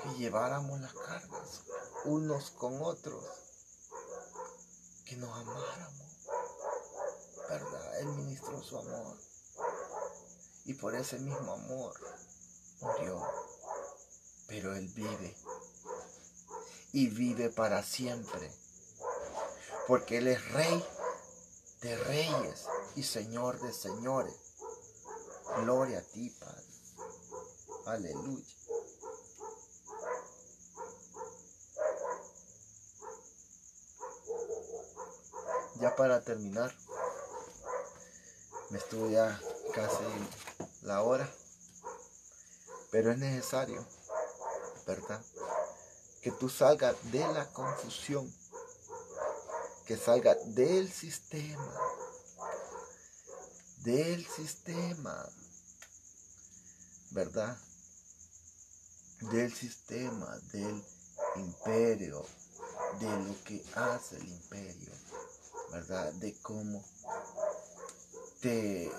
que lleváramos las cargas unos con otros, que nos amáramos, ¿verdad? Él ministró su amor y por ese mismo amor murió, pero Él vive y vive para siempre, porque Él es Rey de reyes y Señor de señores. Gloria a ti, Padre. Aleluya. Ya para terminar, me estuve ya casi la hora, pero es necesario, ¿verdad?, que tú salgas de la confusión, que salgas del sistema, ¿verdad?, del sistema, del imperio, de lo que hace el imperio, ¿verdad?, de cómo te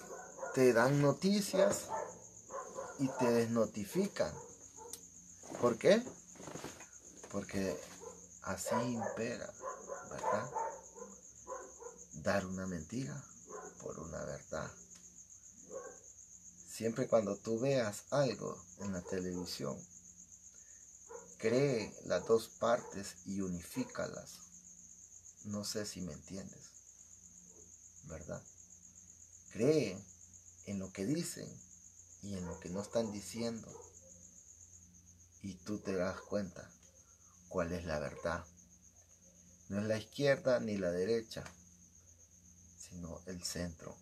dan noticias y te desnotifican. ¿Por qué? Porque así impera, ¿verdad?, dar una mentira por una verdad. Siempre cuando tú veas algo en la televisión, cree las dos partes y unifícalas. No sé si me entiendes, ¿verdad? Cree en lo que dicen y en lo que no están diciendo, y tú te das cuenta cuál es la verdad. No es la izquierda ni la derecha, sino el centro,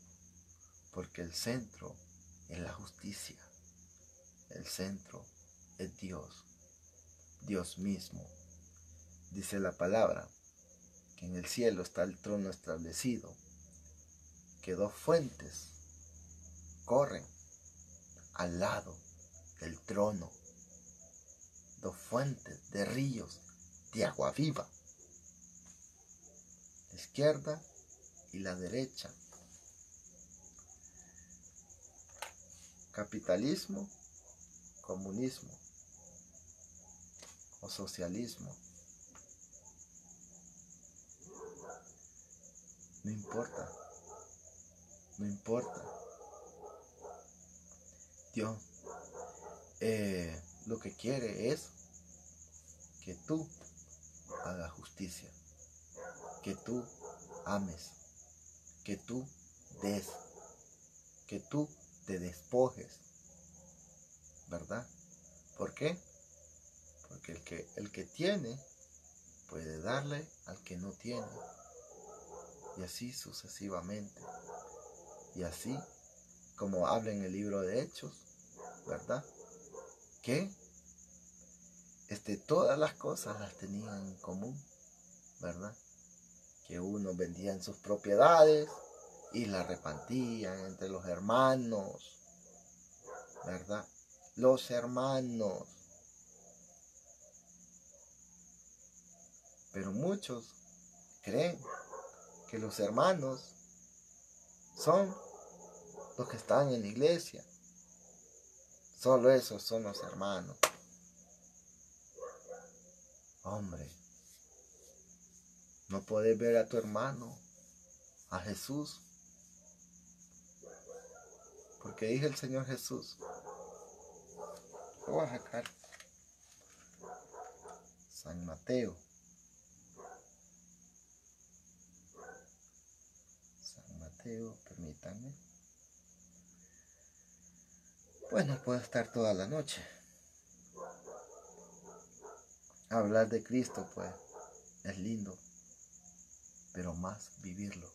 porque el centro es la justicia, el centro es Dios, Dios mismo. Dice la palabra que en el cielo está el trono establecido, que dos fuentes corren al lado del trono, dos fuentes de ríos de agua viva, la izquierda y la derecha. Capitalismo, comunismo o socialismo. No importa, no importa. Dios lo que quiere es que tú hagas justicia, que tú ames, que tú des, que tú te despojes, ¿verdad? ¿Por qué? Porque el que tiene puede darle al que no tiene, y así sucesivamente. Y así como habla en el libro de Hechos, ¿verdad?, que todas las cosas las tenían en común, ¿verdad? Que unos vendían sus propiedades y las repartían entre los hermanos, ¿verdad? Los hermanos. Pero muchos creen que los hermanos son los que están en la iglesia. Solo esos son los hermanos. Hombre, no puedes ver a tu hermano, a Jesús, porque dice el Señor Jesús. Lo voy a sacar. San Mateo. San Mateo, permítanme. Pues no puedo estar toda la noche. Hablar de Cristo, pues, es lindo, pero más vivirlo.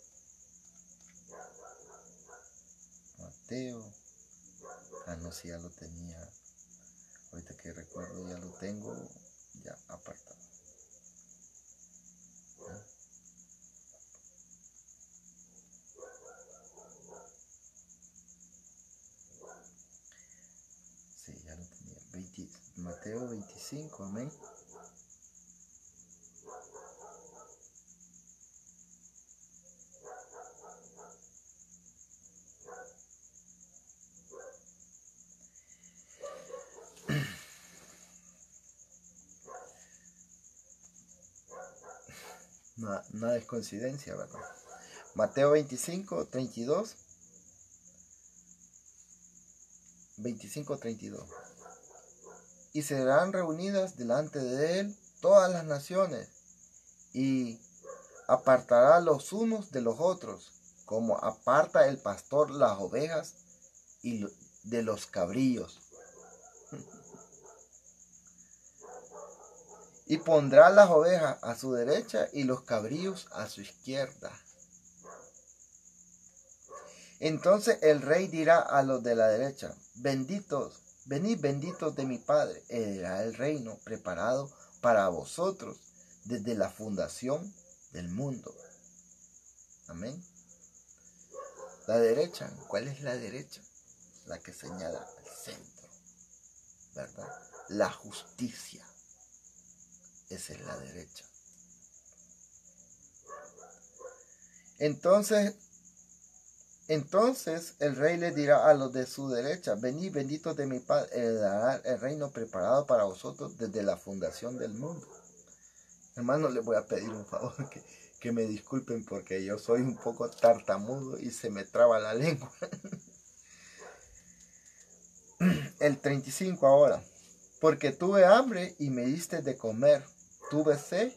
Mateo, no sé si ya lo tenía, ahorita que recuerdo ya lo tengo ya apartado. Mateo 25, amén. Nada es coincidencia, ¿verdad? Mateo 25, 32. 25, 32. Y serán reunidas delante de él todas las naciones, y apartará los unos de los otros, como aparta el pastor las ovejas y de los cabrillos. Y pondrá las ovejas a su derecha y los cabrillos a su izquierda. Entonces el rey dirá a los de la derecha: benditos, venid benditos de mi Padre, heredará el reino preparado para vosotros desde la fundación del mundo. Amén. La derecha, ¿cuál es la derecha? La que señala al centro, ¿verdad? La justicia. Esa es la derecha. Entonces el rey le dirá a los de su derecha: venid benditos de mi Padre, heredará el reino preparado para vosotros desde la fundación del mundo. Hermanos, les voy a pedir un favor, que me disculpen porque yo soy un poco tartamudo y se me traba la lengua. El 35 ahora. Porque tuve hambre y me diste de comer, tuve sed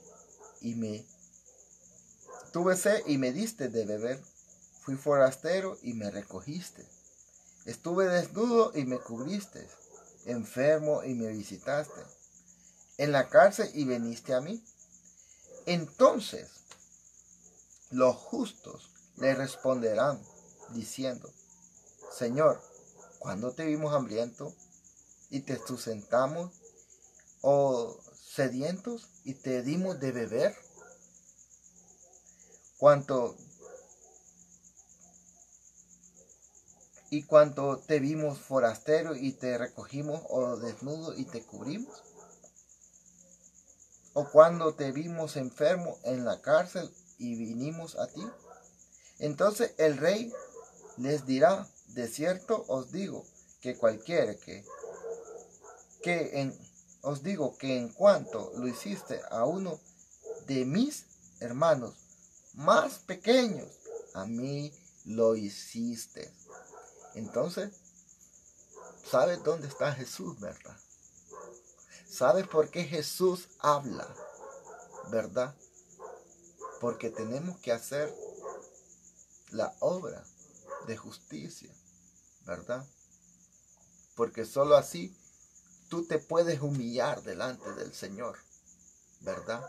y me diste de beber, fui forastero y me recogiste, estuve desnudo y me cubriste, enfermo y me visitaste, en la cárcel y viniste a mí. Entonces los justos le responderán diciendo: Señor, ¿cuándo te vimos hambriento y te sustentamos, o sedientos y te dimos de beber? Cuanto te vimos forastero y te recogimos, o desnudo y te cubrimos? ¿O cuando te vimos enfermo en la cárcel y vinimos a ti? Entonces el rey les dirá: de cierto os digo que cualquiera os digo que en cuanto lo hiciste a uno de mis hermanos más pequeños, a mí lo hiciste. Entonces, ¿sabes dónde está Jesús, verdad? ¿Sabes por qué Jesús habla, verdad? Porque tenemos que hacer la obra de justicia, ¿verdad? Porque solo así tú te puedes humillar delante del Señor, ¿verdad?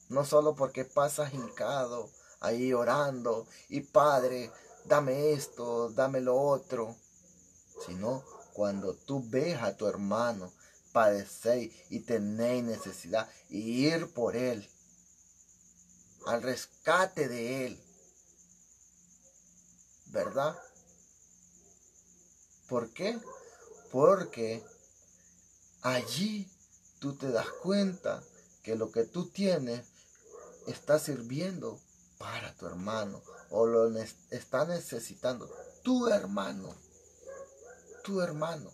No solo porque pasas hincado ahí orando y Padre, dame esto, dame lo otro, sino cuando tú ves a tu hermano padecer y tener necesidad y ir por él, al rescate de él, ¿verdad? ¿Por qué? Porque allí tú te das cuenta que lo que tú tienes está sirviendo para tu hermano, o lo está necesitando tu hermano. Tu hermano.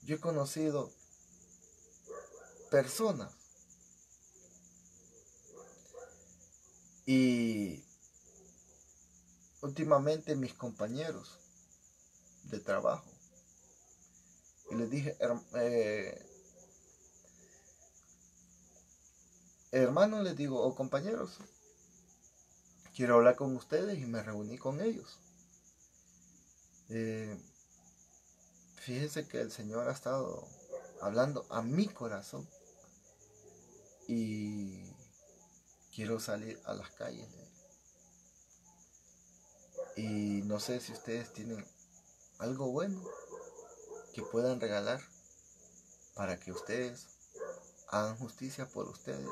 Yo he conocido personas y últimamente mis compañeros de trabajo, y les dije: hermanos, les digo, o compañeros, quiero hablar con ustedes, y me reuní con ellos. Fíjense que el Señor ha estado hablando a mi corazón y quiero salir a las calles. Y no sé si ustedes tienen algo bueno que puedan regalar para que ustedes hagan justicia por ustedes,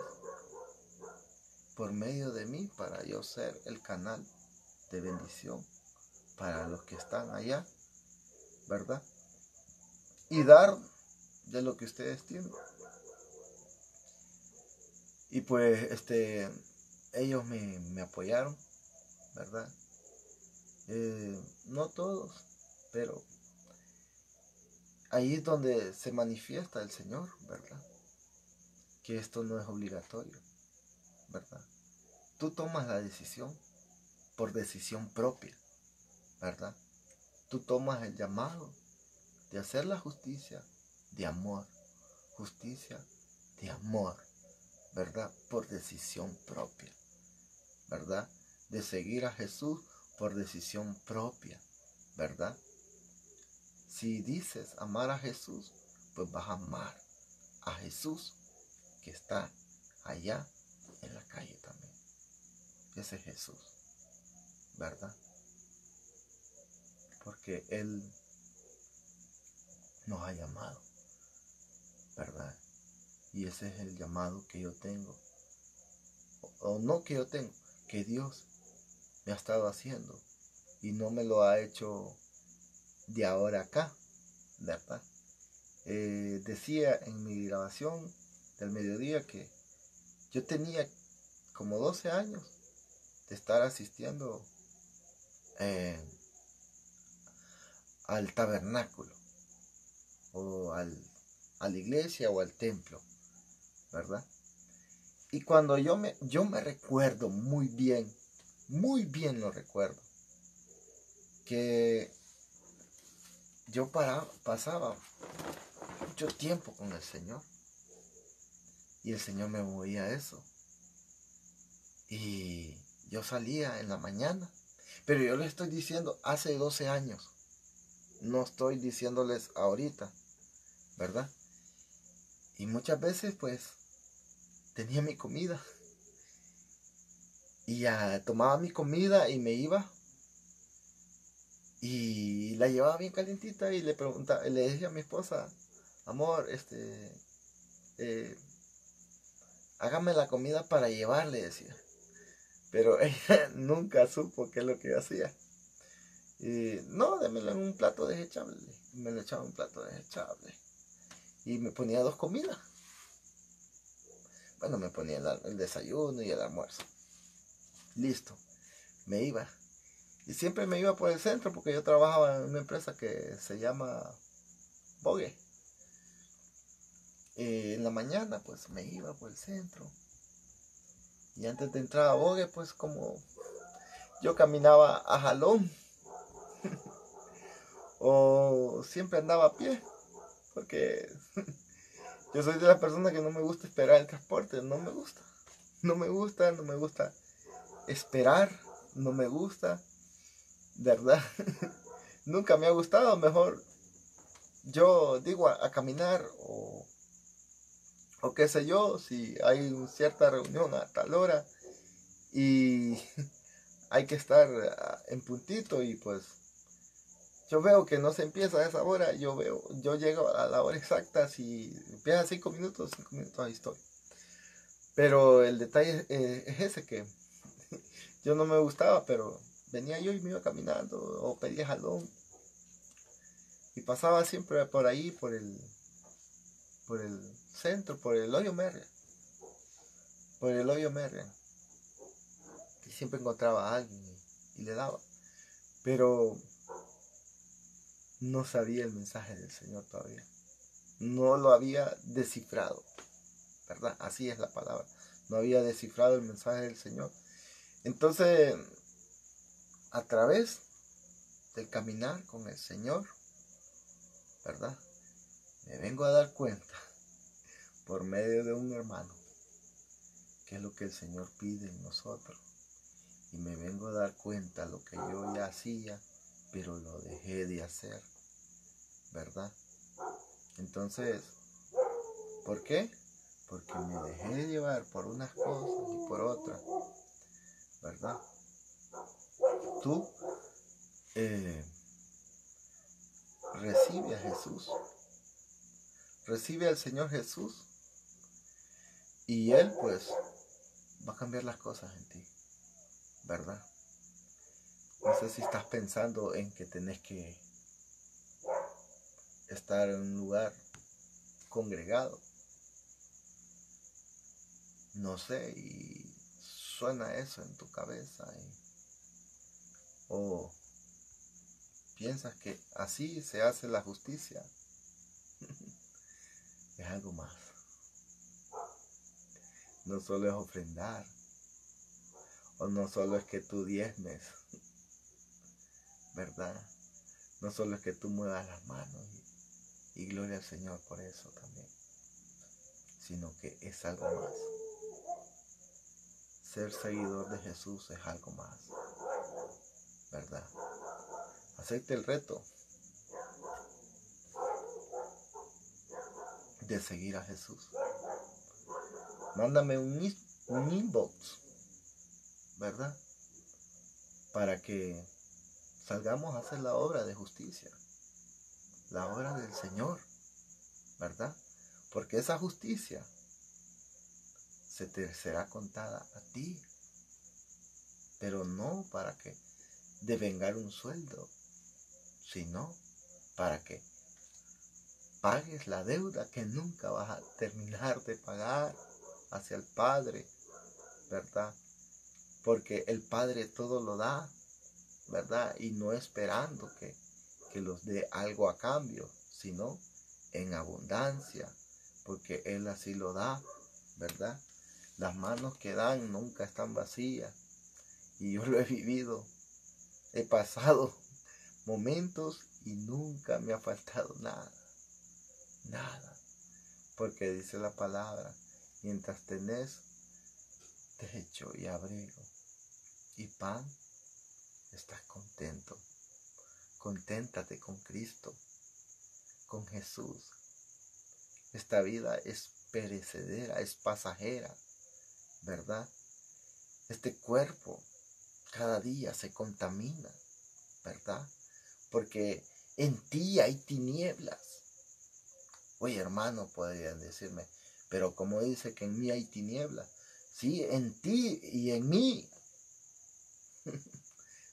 por medio de mí, para yo ser el canal de bendición para los que están allá, ¿verdad? y dar de lo que ustedes tienen. Y pues ellos me apoyaron, ¿verdad? No todos, pero ahí es donde se manifiesta el Señor, ¿verdad? Que esto no es obligatorio, ¿verdad? Tú tomas la decisión por decisión propia, ¿verdad? Tú tomas el llamado de hacer la justicia de amor, justicia de amor, ¿verdad? Por decisión propia, ¿verdad? De seguir a Jesús por decisión propia, ¿verdad? Si dices amar a Jesús, pues vas a amar a Jesús que está allá en la calle también. Ese es Jesús, ¿verdad? Porque Él nos ha llamado, ¿verdad? Y ese es el llamado que yo tengo, o no que yo tengo, que Dios me ha estado haciendo y no me lo ha hecho de ahora acá, ¿verdad? Decía en mi grabación del mediodía que yo tenía como 12 años de estar asistiendo al tabernáculo o a la iglesia o al templo, ¿verdad? Y cuando yo me recuerdo muy bien lo recuerdo, que yo pasaba mucho tiempo con el Señor y el Señor me movía eso. Y yo salía en la mañana, pero yo les estoy diciendo hace 12 años, no estoy diciéndoles ahorita, ¿verdad? Y muchas veces pues tenía mi comida y ya tomaba mi comida y me iba y la llevaba bien calientita y le preguntaba, le decía a mi esposa, amor, hágame la comida para llevarle, decía. Pero ella nunca supo qué es lo que yo hacía. Y no, démelo en un plato desechable. Me lo echaba en un plato desechable. Y me ponía 2 comidas. Bueno, me ponía el desayuno y el almuerzo. Listo. Me iba. Y siempre me iba por el centro porque yo trabajaba en una empresa que se llama Bogue. En la mañana pues me iba por el centro. Y antes de entrar a Bogue pues como yo caminaba a jalón. O siempre andaba a pie. Porque yo soy de las personas que no me gusta esperar el transporte. No me gusta. No me gusta esperar. No me gusta. ¿Verdad? Nunca me ha gustado. Mejor yo digo a caminar o qué sé yo. Si hay una cierta reunión a tal hora y hay que estar en puntito y pues yo veo que no se empieza a esa hora, yo llego a la hora exacta, si empieza 5 minutos ahí estoy. Pero el detalle es ese, que yo no me gustaba, pero venía yo y me iba caminando o pedía jalón. Y pasaba siempre por ahí, por el centro, por el hoyo Merriam. Por el hoyo Merriam. Y siempre encontraba a alguien y le daba. Pero no sabía el mensaje del Señor todavía. No lo había descifrado, ¿verdad? Así es la palabra. No había descifrado el mensaje del Señor. Entonces, a través del caminar con el Señor, ¿verdad? Me vengo a dar cuenta, por medio de un hermano, qué es lo que el Señor pide en nosotros. Y me vengo a dar cuenta lo que yo ya hacía, pero lo dejé de hacer, ¿verdad? Entonces, ¿por qué? Porque me dejé de llevar por unas cosas y por otras, ¿verdad? Tú recibe a Jesús, recibe al Señor Jesús y Él pues va a cambiar las cosas en ti, ¿verdad? No sé si estás pensando en que tenés que estar en un lugar congregado. No sé, y suena eso en tu cabeza. O piensas que así se hace la justicia. Es algo más. No solo es ofrendar. O no solo es que tú diezmes. ¿Verdad? No solo es que tú muevas las manos y gloria al Señor por eso también. Sino que es algo más. Ser seguidor de Jesús es algo más. ¿Verdad? Acepte el reto de seguir a Jesús. Mándame un inbox, ¿verdad? Para que salgamos a hacer la obra de justicia, la obra del Señor, ¿verdad? Porque esa justicia se te será contada a ti, pero no para que devengar un sueldo, sino para que pagues la deuda que nunca vas a terminar de pagar hacia el Padre, ¿verdad? Porque el Padre todo lo da, ¿verdad? Y no esperando que los dé algo a cambio, sino en abundancia, porque Él así lo da, ¿verdad? Las manos que dan nunca están vacías, y yo lo he vivido, he pasado momentos y nunca me ha faltado nada, nada, porque dice la palabra, mientras tenés techo y abrigo y pan, estás contento. Conténtate con Cristo, con Jesús. Esta vida es perecedera, es pasajera, ¿verdad? Este cuerpo cada día se contamina, ¿verdad? Porque en ti hay tinieblas. Oye, hermano, podrían decirme, pero ¿cómo dice que en mí hay tinieblas? Sí, en ti y en mí.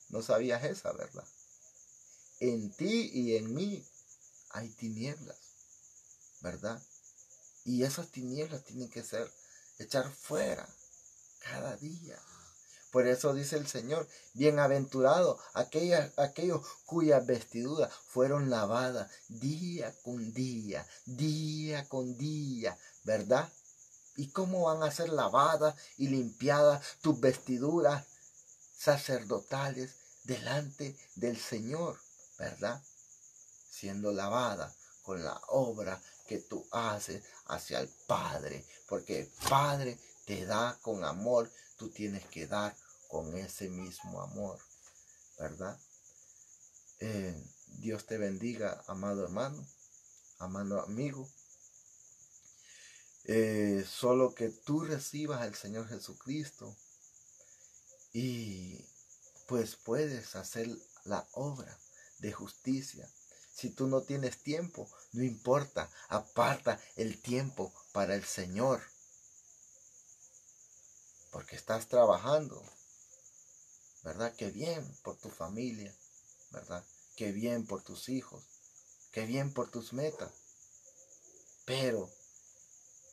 No sabías esa, ¿verdad? En ti y en mí hay tinieblas, ¿verdad? Y esas tinieblas tienen que ser echar fuera cada día. Por eso dice el Señor, bienaventurado aquellos cuyas vestiduras fueron lavadas día con día, ¿verdad? ¿Y cómo van a ser lavadas y limpiadas tus vestiduras sacerdotales delante del Señor, ¿verdad? Siendo lavada con la obra que tú haces hacia el Padre, porque el Padre te da con amor, tú tienes que dar con ese mismo amor, ¿verdad? Dios te bendiga, amado hermano, amado amigo. Solo que tú recibas al Señor Jesucristo y pues puedes hacer la obra de justicia. Si tú no tienes tiempo, no importa, aparta el tiempo para el Señor, porque estás trabajando, ¿verdad? Qué bien por tu familia, ¿verdad? Qué bien por tus hijos, qué bien por tus metas, pero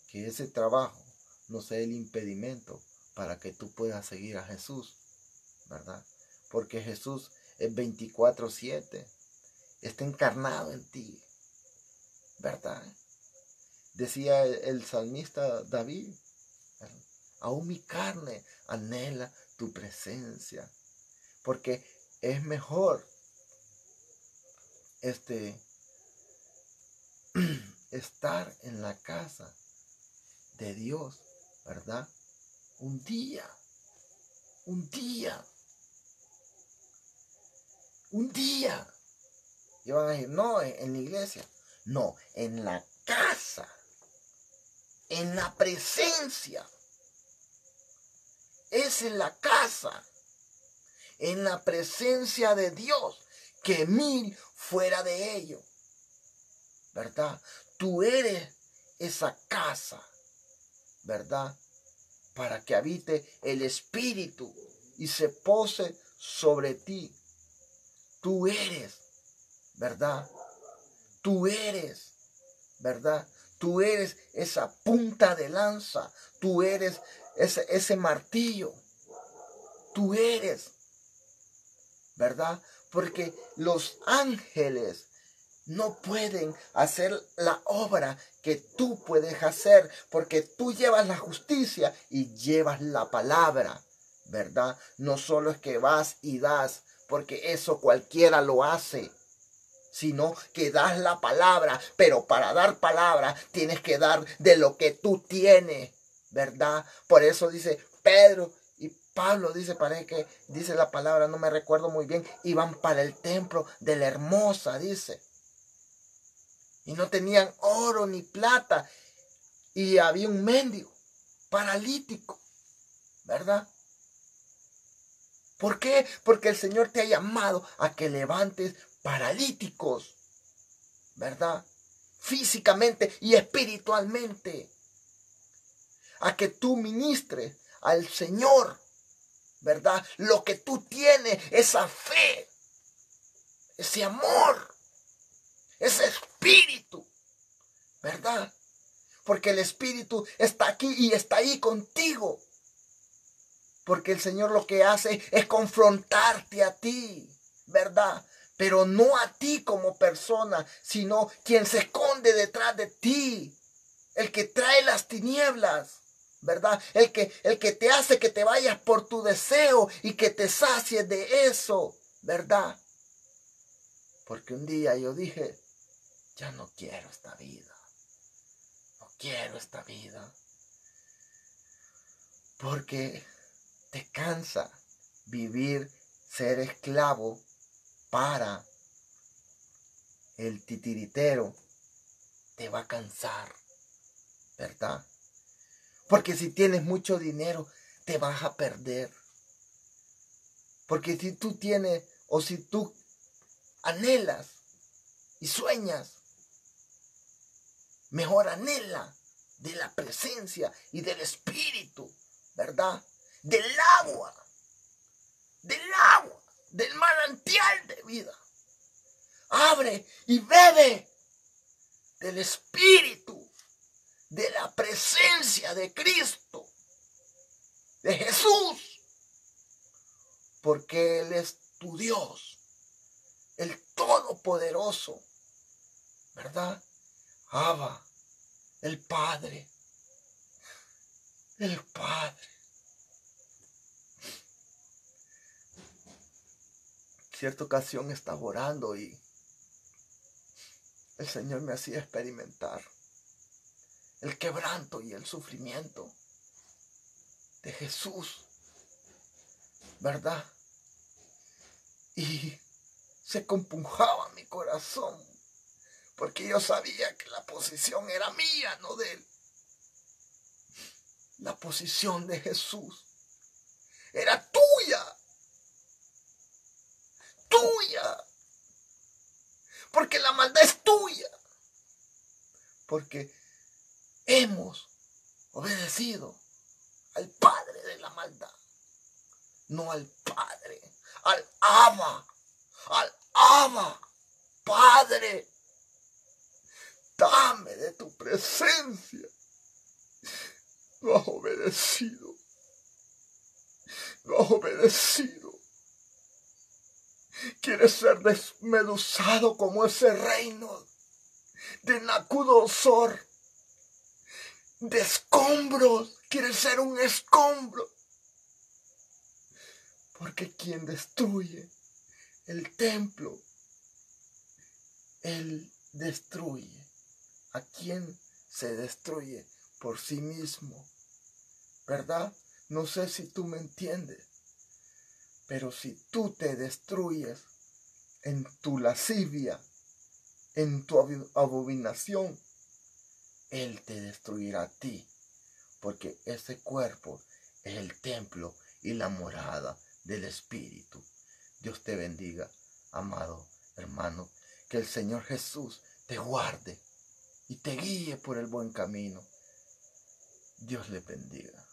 que ese trabajo no sea el impedimento para que tú puedas seguir a Jesús, ¿verdad? Porque Jesús es 24/7, está encarnado en ti, ¿verdad? Decía el salmista David, aún mi carne anhela tu presencia, porque es mejor estar en la casa de Dios, ¿verdad? Un día. Y van a decir, no, en la iglesia. No, en la casa. En la presencia. Es en la casa. En la presencia de Dios. Que 1000 fuera de ello. ¿Verdad? Tú eres esa casa. ¿Verdad? Para que habite el Espíritu y se pose sobre ti. Tú eres, ¿verdad? Tú eres, ¿verdad? Tú eres esa punta de lanza. Tú eres ese martillo. Tú eres, ¿verdad? Porque los ángeles no pueden hacer la obra que tú puedes hacer, porque tú llevas la justicia y llevas la palabra, ¿verdad? No solo es que vas y das, porque eso cualquiera lo hace, sino que das la palabra, pero para dar palabra tienes que dar de lo que tú tienes, ¿verdad? Por eso dice Pedro y Pablo, dice, parece que dice la palabra, no me recuerdo muy bien, iban para el templo de la hermosa, dice. Y no tenían oro ni plata. Y había un mendigo paralítico, ¿verdad? ¿Por qué? Porque el Señor te ha llamado a que levantes paralíticos, ¿verdad? Físicamente y espiritualmente. A que tú ministres al Señor, ¿verdad? Lo que tú tienes, esa fe, ese amor, ese espíritu, ¿verdad? Porque el Espíritu está aquí y está ahí contigo. Porque el Señor lo que hace es confrontarte a ti, ¿verdad? Pero no a ti como persona, sino quien se esconde detrás de ti. El que trae las tinieblas, ¿verdad? El que te hace que te vayas por tu deseo y que te sacies de eso, ¿verdad? Porque un día yo dije, ya no quiero esta vida. Quiero esta vida, porque te cansa vivir, ser esclavo para el titiritero, te va a cansar, ¿verdad? Porque si tienes mucho dinero, te vas a perder. Porque si tú tienes, o si tú anhelas y sueñas, mejor anhela de la presencia y del Espíritu, ¿verdad? Del agua, del manantial de vida. Abre y bebe del Espíritu, de la presencia de Cristo, de Jesús, porque Él es tu Dios, el Todopoderoso, ¿verdad? Abba, el Padre. El Padre. Cierta ocasión estaba orando y el Señor me hacía experimentar el quebranto y el sufrimiento de Jesús, ¿verdad? Y se compunjaba mi corazón, porque yo sabía que la posición era mía, no de Él. La posición de Jesús era tuya. Tuya. Porque la maldad es tuya. Porque hemos obedecido al padre de la maldad. No al Padre, al Abba, Padre. Dame de tu presencia. No has obedecido. No has obedecido. Quieres ser desmeduzado como ese reino de Nabucodonosor, de escombros. Quieres ser un escombro. Porque quien destruye el templo, Él destruye. ¿A quién se destruye? Por sí mismo. ¿Verdad? No sé si tú me entiendes. Pero si tú te destruyes en tu lascivia, en tu abominación, Él te destruirá a ti. Porque ese cuerpo es el templo y la morada del Espíritu. Dios te bendiga, amado hermano. Que el Señor Jesús te guarde y te guíe por el buen camino. Dios le bendiga.